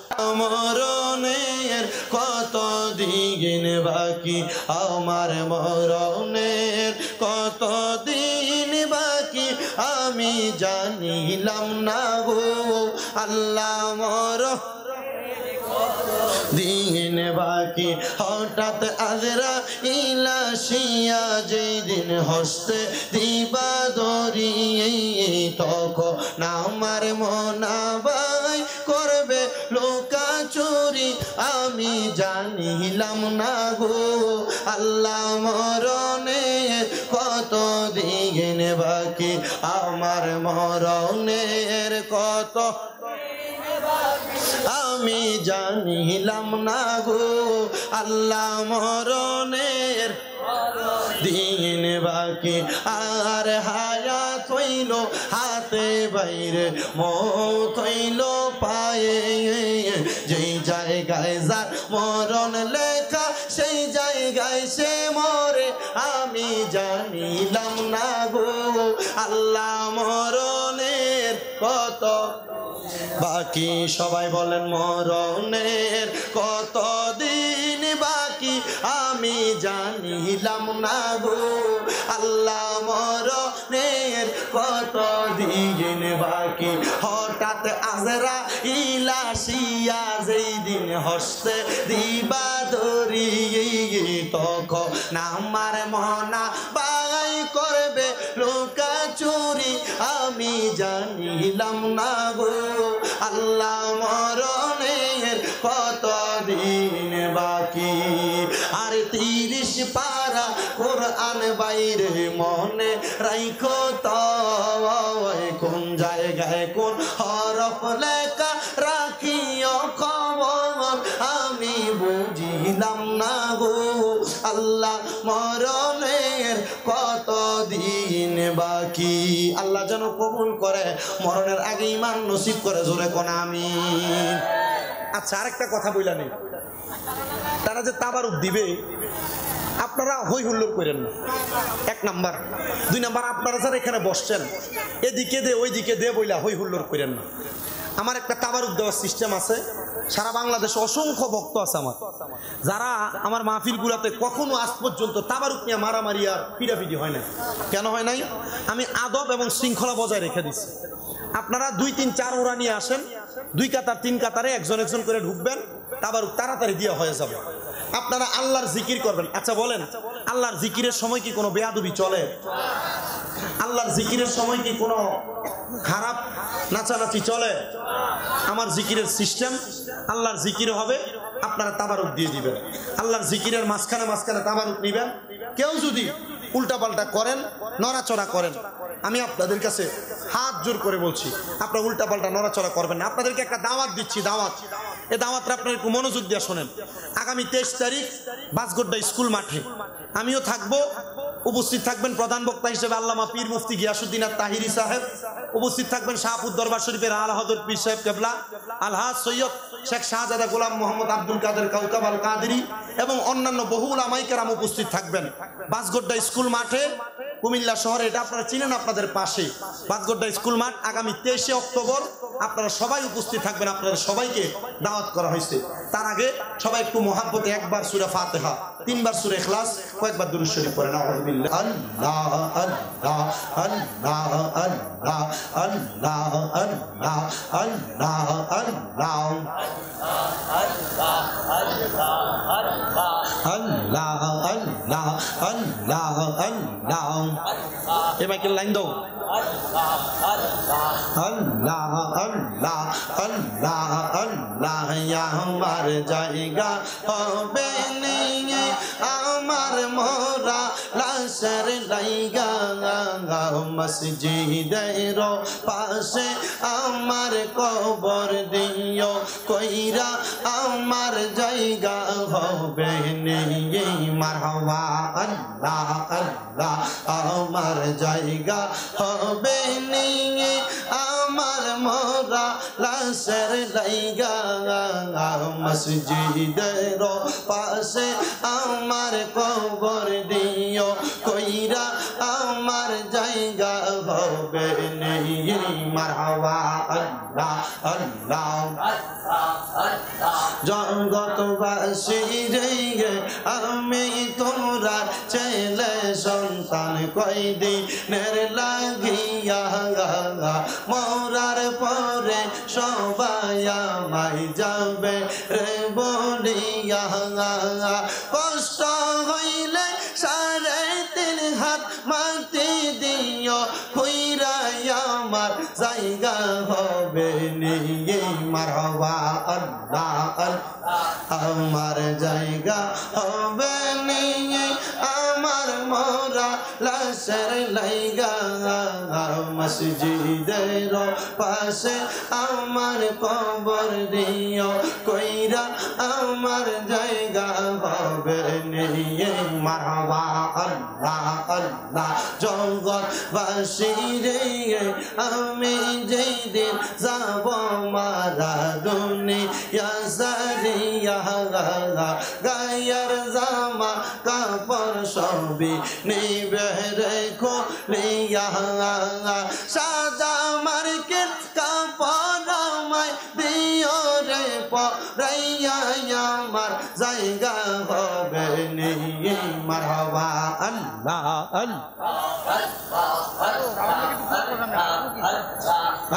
মরণের কত দিন বাকি, আমার মরণের কত দিন বাকি, আমি জানিলাম না গো আল্লাহ। দিন বাকি হঠাৎ আজরা ইলাশিয়া যেই দিন হস্তে দিবা দরি তখন আমার মনাবাই করবে লোকা চুরি আমি জানিলাম না গো আল্লাহ মরণের কত দিন বাকি আমার মরণের কত আমি জানিলাম না গো আল্লাহ মরণের দিন বাকি আর হায়াত হইল হাতে বাইরে মৌত হইল পায়ে যেই জায়গায় যার মরণ লেখা সেই জায়গায় সে মরে আমি জানিলাম না গো আল্লাহ মরণের কত বাকি সবাই বলেন মরণের কত দিন বাকি আমি জানিলাম না গো আল্লাহ মরণের কত দিন বাকি হঠাৎ আজরা ইলাশিয়া যেই দিন হস্তে দিবা দরি তখন আমার মনা বাই করবে লোকা চুরি আমি জানিলাম না গো আল্লাহ মরণের কত দিন বাকি আর 30 পারা কোরআন বাইরে মনে রাইখো তো কোন জায়গায় কোন হরফ লেখা রাখিও খবর আমি বুঝিলাম না গো আল্লাহ মরণের কত দিন বাকি আল্লাহ যেন কবুল করে মরণের আগে ঈমান নসিব করে জোরে কোন আমিন আচ্ছা আরেকটা কথা বইলা নেই তারা যে তাবারুক দিবে আপনারা হই হুল্লোড় করেন না 1 নাম্বার 2 নাম্বার আপনারা যারা এখানে বসছেন এদিকে দে ওইদিকে দে বইলা হই হুল্লোড় করেন না আমার একটা তাবারুক দেওয়ার সিস্টেম আছে সারা বাংলাদেশে অসংখ্য ভক্ত আছে আমার যারা আমার মাহফিলগুলোতে কখনো আজ পর্যন্ত তাবারুক নিয়ে মারামারি আর পিটাপিটি হয় না কেন হয় নাই আমি আদব এবং শৃঙ্খলা বজায় রেখে দিচ্ছি আপনারা 2 3 4 ওরা নিয়ে আসেন 2 কাতার 3 কাতারে একজন একজন করে ঢুকবেন তাবারুক তাড়াতাড়ি দিয়ে হয়ে যাবে আপনারা আল্লাহর জিকির করবেন আচ্ছা বলেন আল্লাহর জিকিরের সময় কি কোনো বেয়াদবি চলে আল্লাহর জিকিরের সময় কি কোনো খারাপ নাচানাচি চলে আমার জিকিরের সিস্টেম আল্লাহর জিকির হবে আপনারা তাবারুক দিয়ে দিবেন আল্লাহর জিকিরের মাঝখানে মাঝখানে তাবারুক নেবেন কেউ যদি উল্টাপাল্টা করেন নড়াচড়া করেন আমি আপনাদের কাছে হাত জোর করে বলছি আপনারা উল্টাপাল্টা নড়াচড়া করবেন না আপনাদেরকে একটা দাওয়াত দিচ্ছি দাওয়াত এই দাওয়াতটা আপনারা একটু মনোযোগ দিয়ে শোনেন আগামী 23 তারিখ বাসগোড্ডা স্কুল মাঠে আমিও থাকবো উপস্থিত থাকবেন প্রধান বক্তা হিসেবে আল্লামা পীর মুফতি গিয়াসউদ্দিন আত-তাহিরি সাহেব উপস্থিত থাকবেন শাহপুর দরবার শরীফের আলা হযরত পীর সাহেব কেবলা আলহাজ সৈয়দ শেখ শাহজাদা গোলাম মোহাম্মদ আব্দুল কাদের কাউকাব আল কাদেরী এবং অন্যান্য বহু উলামায়ে কেরাম উপস্থিত থাকবেন বাসগোড্ডা স্কুল মাঠে কুমিল্লা শহরে এটা আপনারা চিনেন আপনাদের পাশে বাসগোড্ডা স্কুল মাঠ আগামী 23 অক্টোবর আপনারা সবাই উপস্থিত থাকবেন আপনাদের সবাইকে দাওয়াত করা হয়েছে তার আগে সবাই একটু মহাব্বতে একবার সূরা ফাতিহা 3 বার সূরা ইখলাস কয়েকবার দুরূদ শরীফ পড়েন আউযুবিল্লাহ আল্লাহ আল্লাহ আল্লাহ আল্লাহ আল্লাহ আল্লাহ আল্লাহ আল্লাহ আল্লাহ আল্লাহ আল্লাহ আল্লাহ এবার কি লাইন দাও আল্লাহ আল্লাহ আল্লাহ আল্লাহ আমার জায়গা হবে নিয়ে আমার মোরা লাশের লাইগা মসজিদের পাশে আমার কবর দিও কইরা আমার জায়গা হবে নিয়ে মারহাবা আল্লাহ আল্লাহ আমার জায়গা হবে নিয়ে আমার মোরা লাশের লাইগা মসজিদের পাশে আমার কবর দিও কইরা আমার জায়গা হবে নিয়ে মারহাবা আল্লাহ আল্লাহ জগৎবাসী রে আমি তোমরা ছেলে সন্তান কয়দিনের লাগিয়া মরার পরে সবাই আমায় যাবে রে বলে দিয়া কষ্ট হইলে 3.5 হাত মাটি দিও কইরাই আমার জায়গা হবে নিয়ে মারহাবা আল্লাহ আমার জায়গা হবে নিয়ে আমার মোরা লাশের লাইগা মসজিদের পাশে আমার কবর দিও কইরা আমার জায়গা হবে নিয়ে মারহাবা আল্লাহ আল্লাহ জগৎবাসী রে আমি যেই দিন যাব মারা দুনিয়া সারিয়া গায়ের জামা কাপড় সবই নিবে রেখো লিয়া সাদা মার্কেট কাপড় আমায় দিও রে পরাইয়া আমার জায়গা হবে নিয়ে মারহাবা আল্লাহ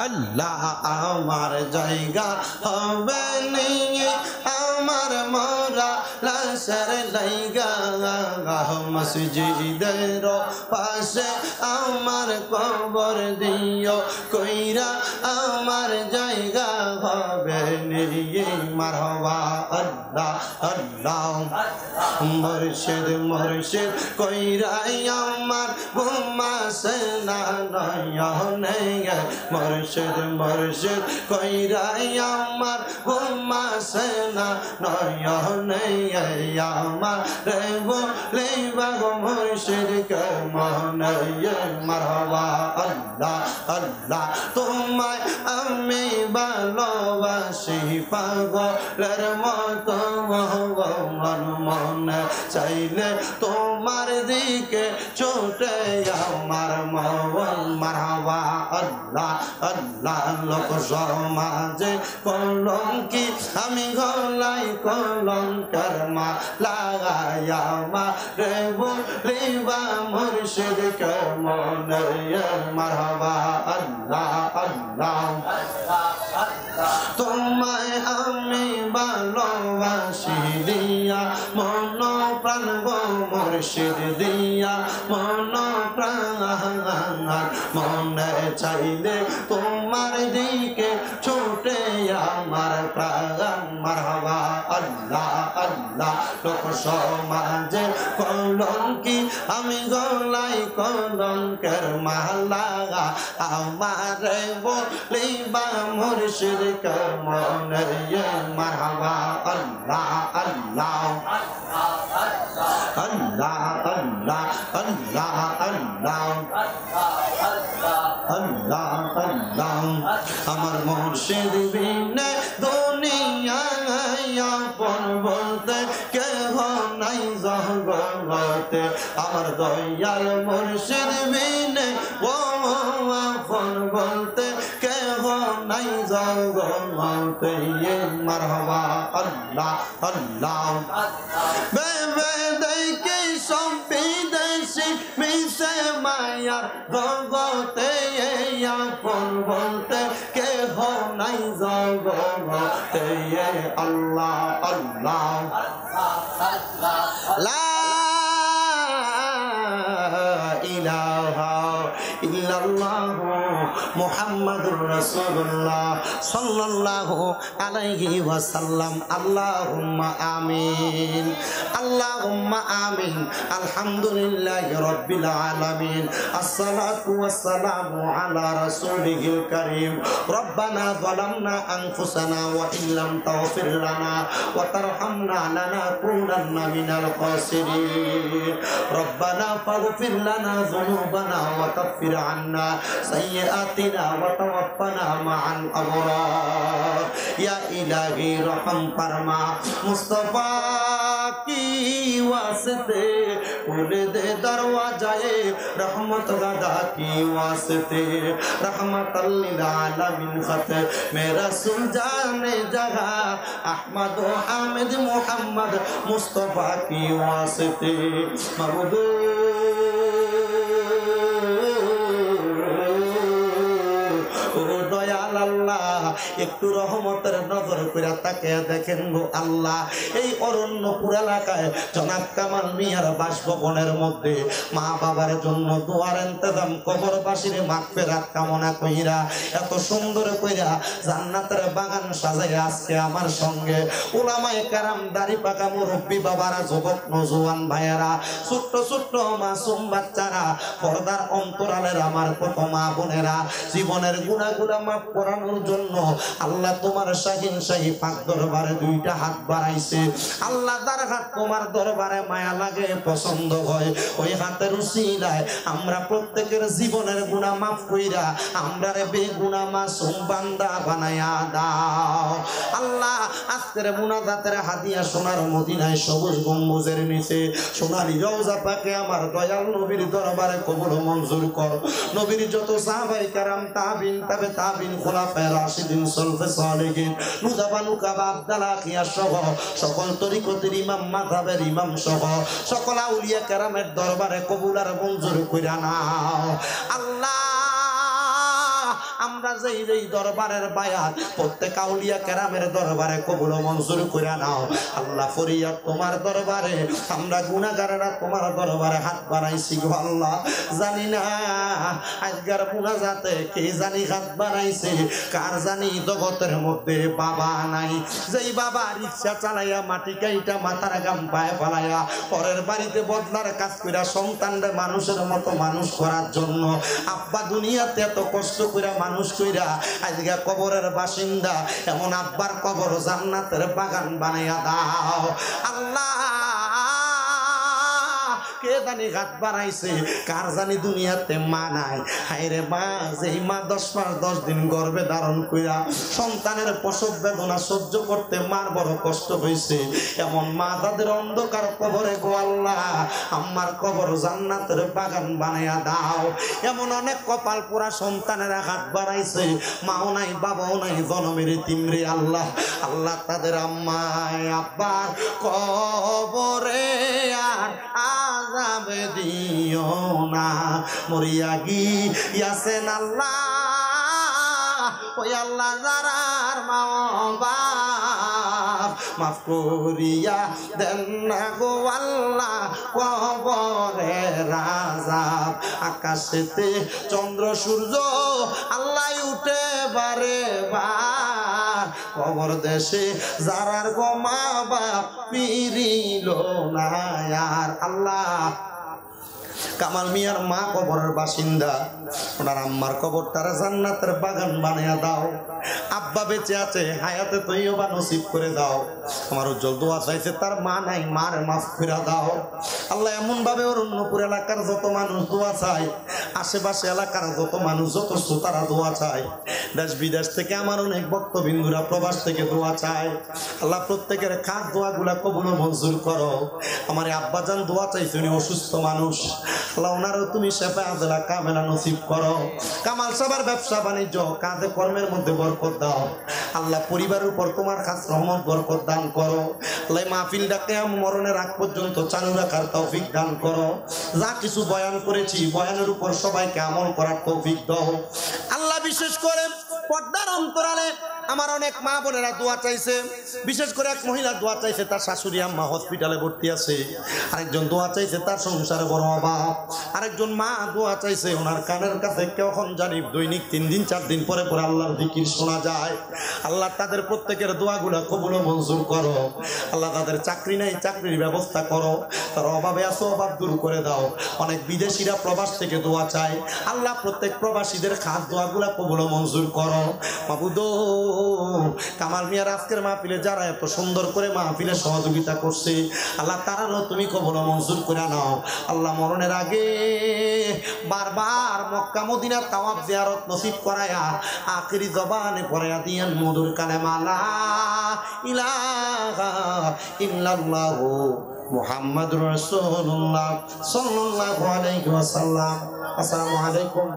আল্লাহ আমার জায়গা হবে নিয়ে আমার মোরা লাশের লাইগা মসজিদের পাশে আমার কবর দিও কইরা আমার জায়গা হবে নিয়ে মারহাবা আল্লাহ আল্লাহ মুর্শিদ মুর্শিদ কইরাই আমার ঘুমাসে না নয়নে মুর্শিদ মুর্শিদ কইরাই আমার ঘুমাসে না নয়নে আমার রে বলিবা গো মুর্শিদ কে মনে মারহাবা আল্লাহ আল্লাহ তোমায় আমি ভালোবাসি পাগলের মতো মন মনে চাইলে তোমার দিকে ছুটে আমার মন মারহাবা আল্লাহ আল্লাহ লোক সমাজে কলঙ্কি আমি গলায় কলঙ্কের লাগায়া রে বলিবা মুর্শিদ কে মনে মারহাবা আল্লাহ আল্লাহ তোমায় আমি ভালোবাসি দিয়া মন প্রাণ গো মুর্শিদ দিয়া মন প্রাণ মনে চাইলে তোমার দিকে ছুটে আমার প্রাণ মারহাবা আল্লাহ আল্লাহ লোক সমাজে কলঙ্কি আমি গলায় কলঙ্কের মালা আমার বলিবা মুর্শিদ কে মনে মারহাবা আল্লাহ আল্লাহ আল্লাহ আল্লাহ আল্লাহ আল্লাহ আল্লাহ আল্লাহ আমার মুর্শিদ বিনে দুনিয়ায় আপন বলতে কেহ নাই জগতে আমার দয়াল মুর্শিদ বিনে ও আপন বলতে কেহ নাই জগতে মারহাবা আল্লাহ আল্লাহ বেবে দেখি সব বিদেশি মিশে মায়ার জগতে আপন বলতে কেহ নাই জগতে আল্লাহ আল্লাহ লা ইলাহা ইল্লাল্লাহ মুহাম্মাদুর রাসূলুল্লাহ সাল্লাল্লাহু আলাইহি ওয়াসাল্লাম আল্লাহুম্মা আমিন আল্লাহুম্মা আমিন আলহামদুলিল্লাহি রাব্বিল আলামিন আসসালাতু ওয়াসসালামু আলা রাসূলিল কারীম রব্বানা যালামনা আনফুসানা ওয়া ইল্লাম তাগফির লানা ওয়া তারহামনা লানাকুনান্না মিনাল খাসিরিন রব্বানা ফাগফির লানা যুনুবানা ওয়া কাফির আন্না সাইয়্যাতিনা ওয়া তাওয়াফানা মা'আল আবরার ইয়া ইলাহি রহম ফরমা মুস্তাফা की वास्ते खोल दे दरवाजाए रहमत गदा की वास्ते रहमतल लिल आलमीन खत मेरा सुलझाने जगह अहमद हामिद मोहम्मद मुस्तफा की वास्ते मबूद একটু রহমতের নজর কইরা তাকিয়ে দেখেন গো আল্লাহ, এই অরণ্যপুর এলাকায় জনাব কামাল মিয়ার বাসভবনের মধ্যে মা বাবার জন্য দোয়ার ইন্তজাম, কবরবাসীর মাগফিরাত কামনা কইরা এত সুন্দর কইরা জান্নাতের বাগান সাজাইয়া আজকে আমার সঙ্গে উলামায়ে কেরাম, দাড়ি পাকা মুরব্বী বাবারা, যুবক নওজোয়ান ভাইয়েরা, ছোট্ট ছোট্ট মাসুম বাচ্চারা, পর্দার অন্তরালের আমার কত মা বোনেরা, জীবনের গুনাহগুলো মাফ করানোর জন্য আল্লাহ তোমার শাহিন শাহী পাক দরবারে দুইটা হাত বাড়াইছে। আল্লাহ তার হাত তোমার দরবারে মায়া লাগে, পছন্দ হয়, ওই হাতের উসিলায় আমরা প্রত্যেকের জীবনের গুনাহ মাফ কইরা আমরা রে বেগুনা মাসুম বান্দা বানায়া দাও আল্লাহ। আজকের মুনাজাতের হাদিয়া সোনার মদিনায় সবুজ গম্বুজের নিচে সোনালী রওজা পাকে আমার দয়াল নবীর দরবারে কবুল মঞ্জুর কর। নবীর যত সাহাবায়ে কেরাম, তাবিন, তাবে তাবিন, খুলাফায়ে রাশিদিন, সলফে সালেহিন, নুদাবা নুকাবা, আব্দালা খিয়া সহ সকল তরিকতের ইমাম, মাযহাবের ইমাম সহ সকল আউলিয়া কেরামের দরবারে কবুল আর মঞ্জুর কইরা নাও আল্লাহ। আমরা যেই যেই দরবারের বায়াত প্রত্যেক আউলিয়া কেরামের দরবারে কবুল মঞ্জুর করে নাও আল্লাহ। ফরিয়াদ তোমার দরবারে, আমরা গুনাহগারেরা তোমার দরবারে হাত বাড়াইছি গো আল্লাহ। জানি না আজকের মুনাজাতে কে জানি হাত বাড়াইছে, কার জানি জগতের মধ্যে বাবা নাই, যেই বাবা রিকশা চালাইয়া মাটি কাইটা মাথার গাম পায়ে ফেলাইয়া পরের বাড়িতে বদলার কাজ কইরা সন্তানদের মানুষের মতো মানুষ করার জন্য আব্বা দুনিয়াতে এত কষ্ট কইরা মানুষ কইরা আজকে কবরের বাসিন্দা, এমন আব্বার কবর জান্নাতের বাগান বানাইয়া দাও আল্লাহ। কে জানি হাত বাড়াইছে, কার জানি দুনিয়াতে মা নাই, হায়রে মা, যেই মা 10 মাস 10 দিন গর্ভে ধারণ কইরা সন্তানের প্রসব বেদনা সহ্য করতে মার বড় কষ্ট হইছে, এমন মা তাদের অন্ধকার কবরে গো আল্লাহ আমার কবর জান্নাতের বাগান বানাইয়া দাও। এমন অনেক কপাল পোড়া সন্তানেরা হাত বাড়াইছে, মাও নাই, বাবাও নাই, জনমের তিমরে আল্লাহ। আল্লাহ তাদের আম্মায় আব্বার কবরে আর আযাব দিও না, মরিয়া গিয়াছেন আল্লাহ, ওই আল্লাহ যারার মা বাপ মাফ করিয়া দেন না গো আল্লাহ কবরের আযাব। আকাশেতে চন্দ্র সূর্য আল্লাহ উঠে বারে বার, কবর দেশে যারার গো মা বাপ ফিরিল না আর আল্লাহ। কামাল মিয়ার মা কবরের বাসিন্দা, ওনার আম্মার কবরটারে জান্নাতের বাগান বানিয়ে দাও। আব্বা বেঁচে আছে, হায়াতে তৈয়বা নসিব করে দাও। আমার উজ্জ্বল দোয়া চাইছে, তার মা নাই, মার মাফ করে দাও আল্লাহ। এমন ভাবে অরণ্যপুর এলাকার যত মানুষ দোয়া চায়, আশেপাশে এলাকার যত মানুষ, যত শ্রোতারা দোয়া চায়, দেশ বিদেশ থেকে আমার অনেক ভক্তবিন্দুরা প্রবাস থেকে দোয়া চায় আল্লাহ, প্রত্যেকের খাস দোয়াগুলা কবুল মঞ্জুর করো। আমার আব্বাজান দোয়া চাইছে, উনি অসুস্থ মানুষ আল্লাহ, ওনারও তুমি শেফা আজলা কামেলা নসিব করো। কামাল সাহেবের ব্যবসা বাণিজ্য কাজে কর্মের মধ্যে বরকত দাও আল্লাহ। পরিবারের উপর তোমার খাস রহমত বরকত দান করো আল্লাহ। মাহফিলটাকে মরণের আগ পর্যন্ত চালু রাখার তৌফিক দান করো। যা কিছু বয়ান করেছি, বয়ানের উপর সবাইকে আমল করার তৌফিক দাও আল্লাহ। বিশেষ করে পর্দার অন্তরালে আমার অনেক মা বোনেরা দোয়া চাইছে, বিশেষ করে এক মহিলা দোয়া চাইছে, তার শাশুড়ি আম্মা হসপিটালে ভর্তি আছে। আরেকজন দোয়া চাইছে, তার সংসারে বড় অভাব। আরেকজন মা দোয়া চাইছে, ওনার কানের কাছে কখন জানি দৈনিক 3 দিন 4 দিন পরে পরে আল্লাহর জিকির শোনা যায় আল্লাহ। তাদের প্রত্যেকের দোয়াগুলো কবুল মঞ্জুর করো আল্লাহ। তাদের চাকরি নাই, চাকরির ব্যবস্থা করো। তার অভাবে আছে, অভাব দূর করে দাও। অনেক বিদেশিরা প্রবাস থেকে দোয়া চায় আল্লাহ, প্রত্যেক প্রবাসীদের খাস দোয়াগুলো কবুল মঞ্জুর করো মাবুদ। কামাল মিয়ার আজকের মাহফিলে যারা এত সুন্দর করে মাহফিলে সহযোগিতা করছে আল্লাহ, তারাও তুমি কবুল মঞ্জুর করে নাও আল্লাহ। মরণের আগে বারবার মক্কা মদিনা তাওয়াফ জিয়ারত নসিব করায়া আখিরি জবানে পড়ায়া দিয়েন মধুর কালেমা লা ইলাহা ইল্লাল্লাহু মুহাম্মাদুর রাসূলুল্লাহ সাল্লাল্লাহু আলাইহি ওয়াসাল্লাম। আসসালামু আলাইকুম।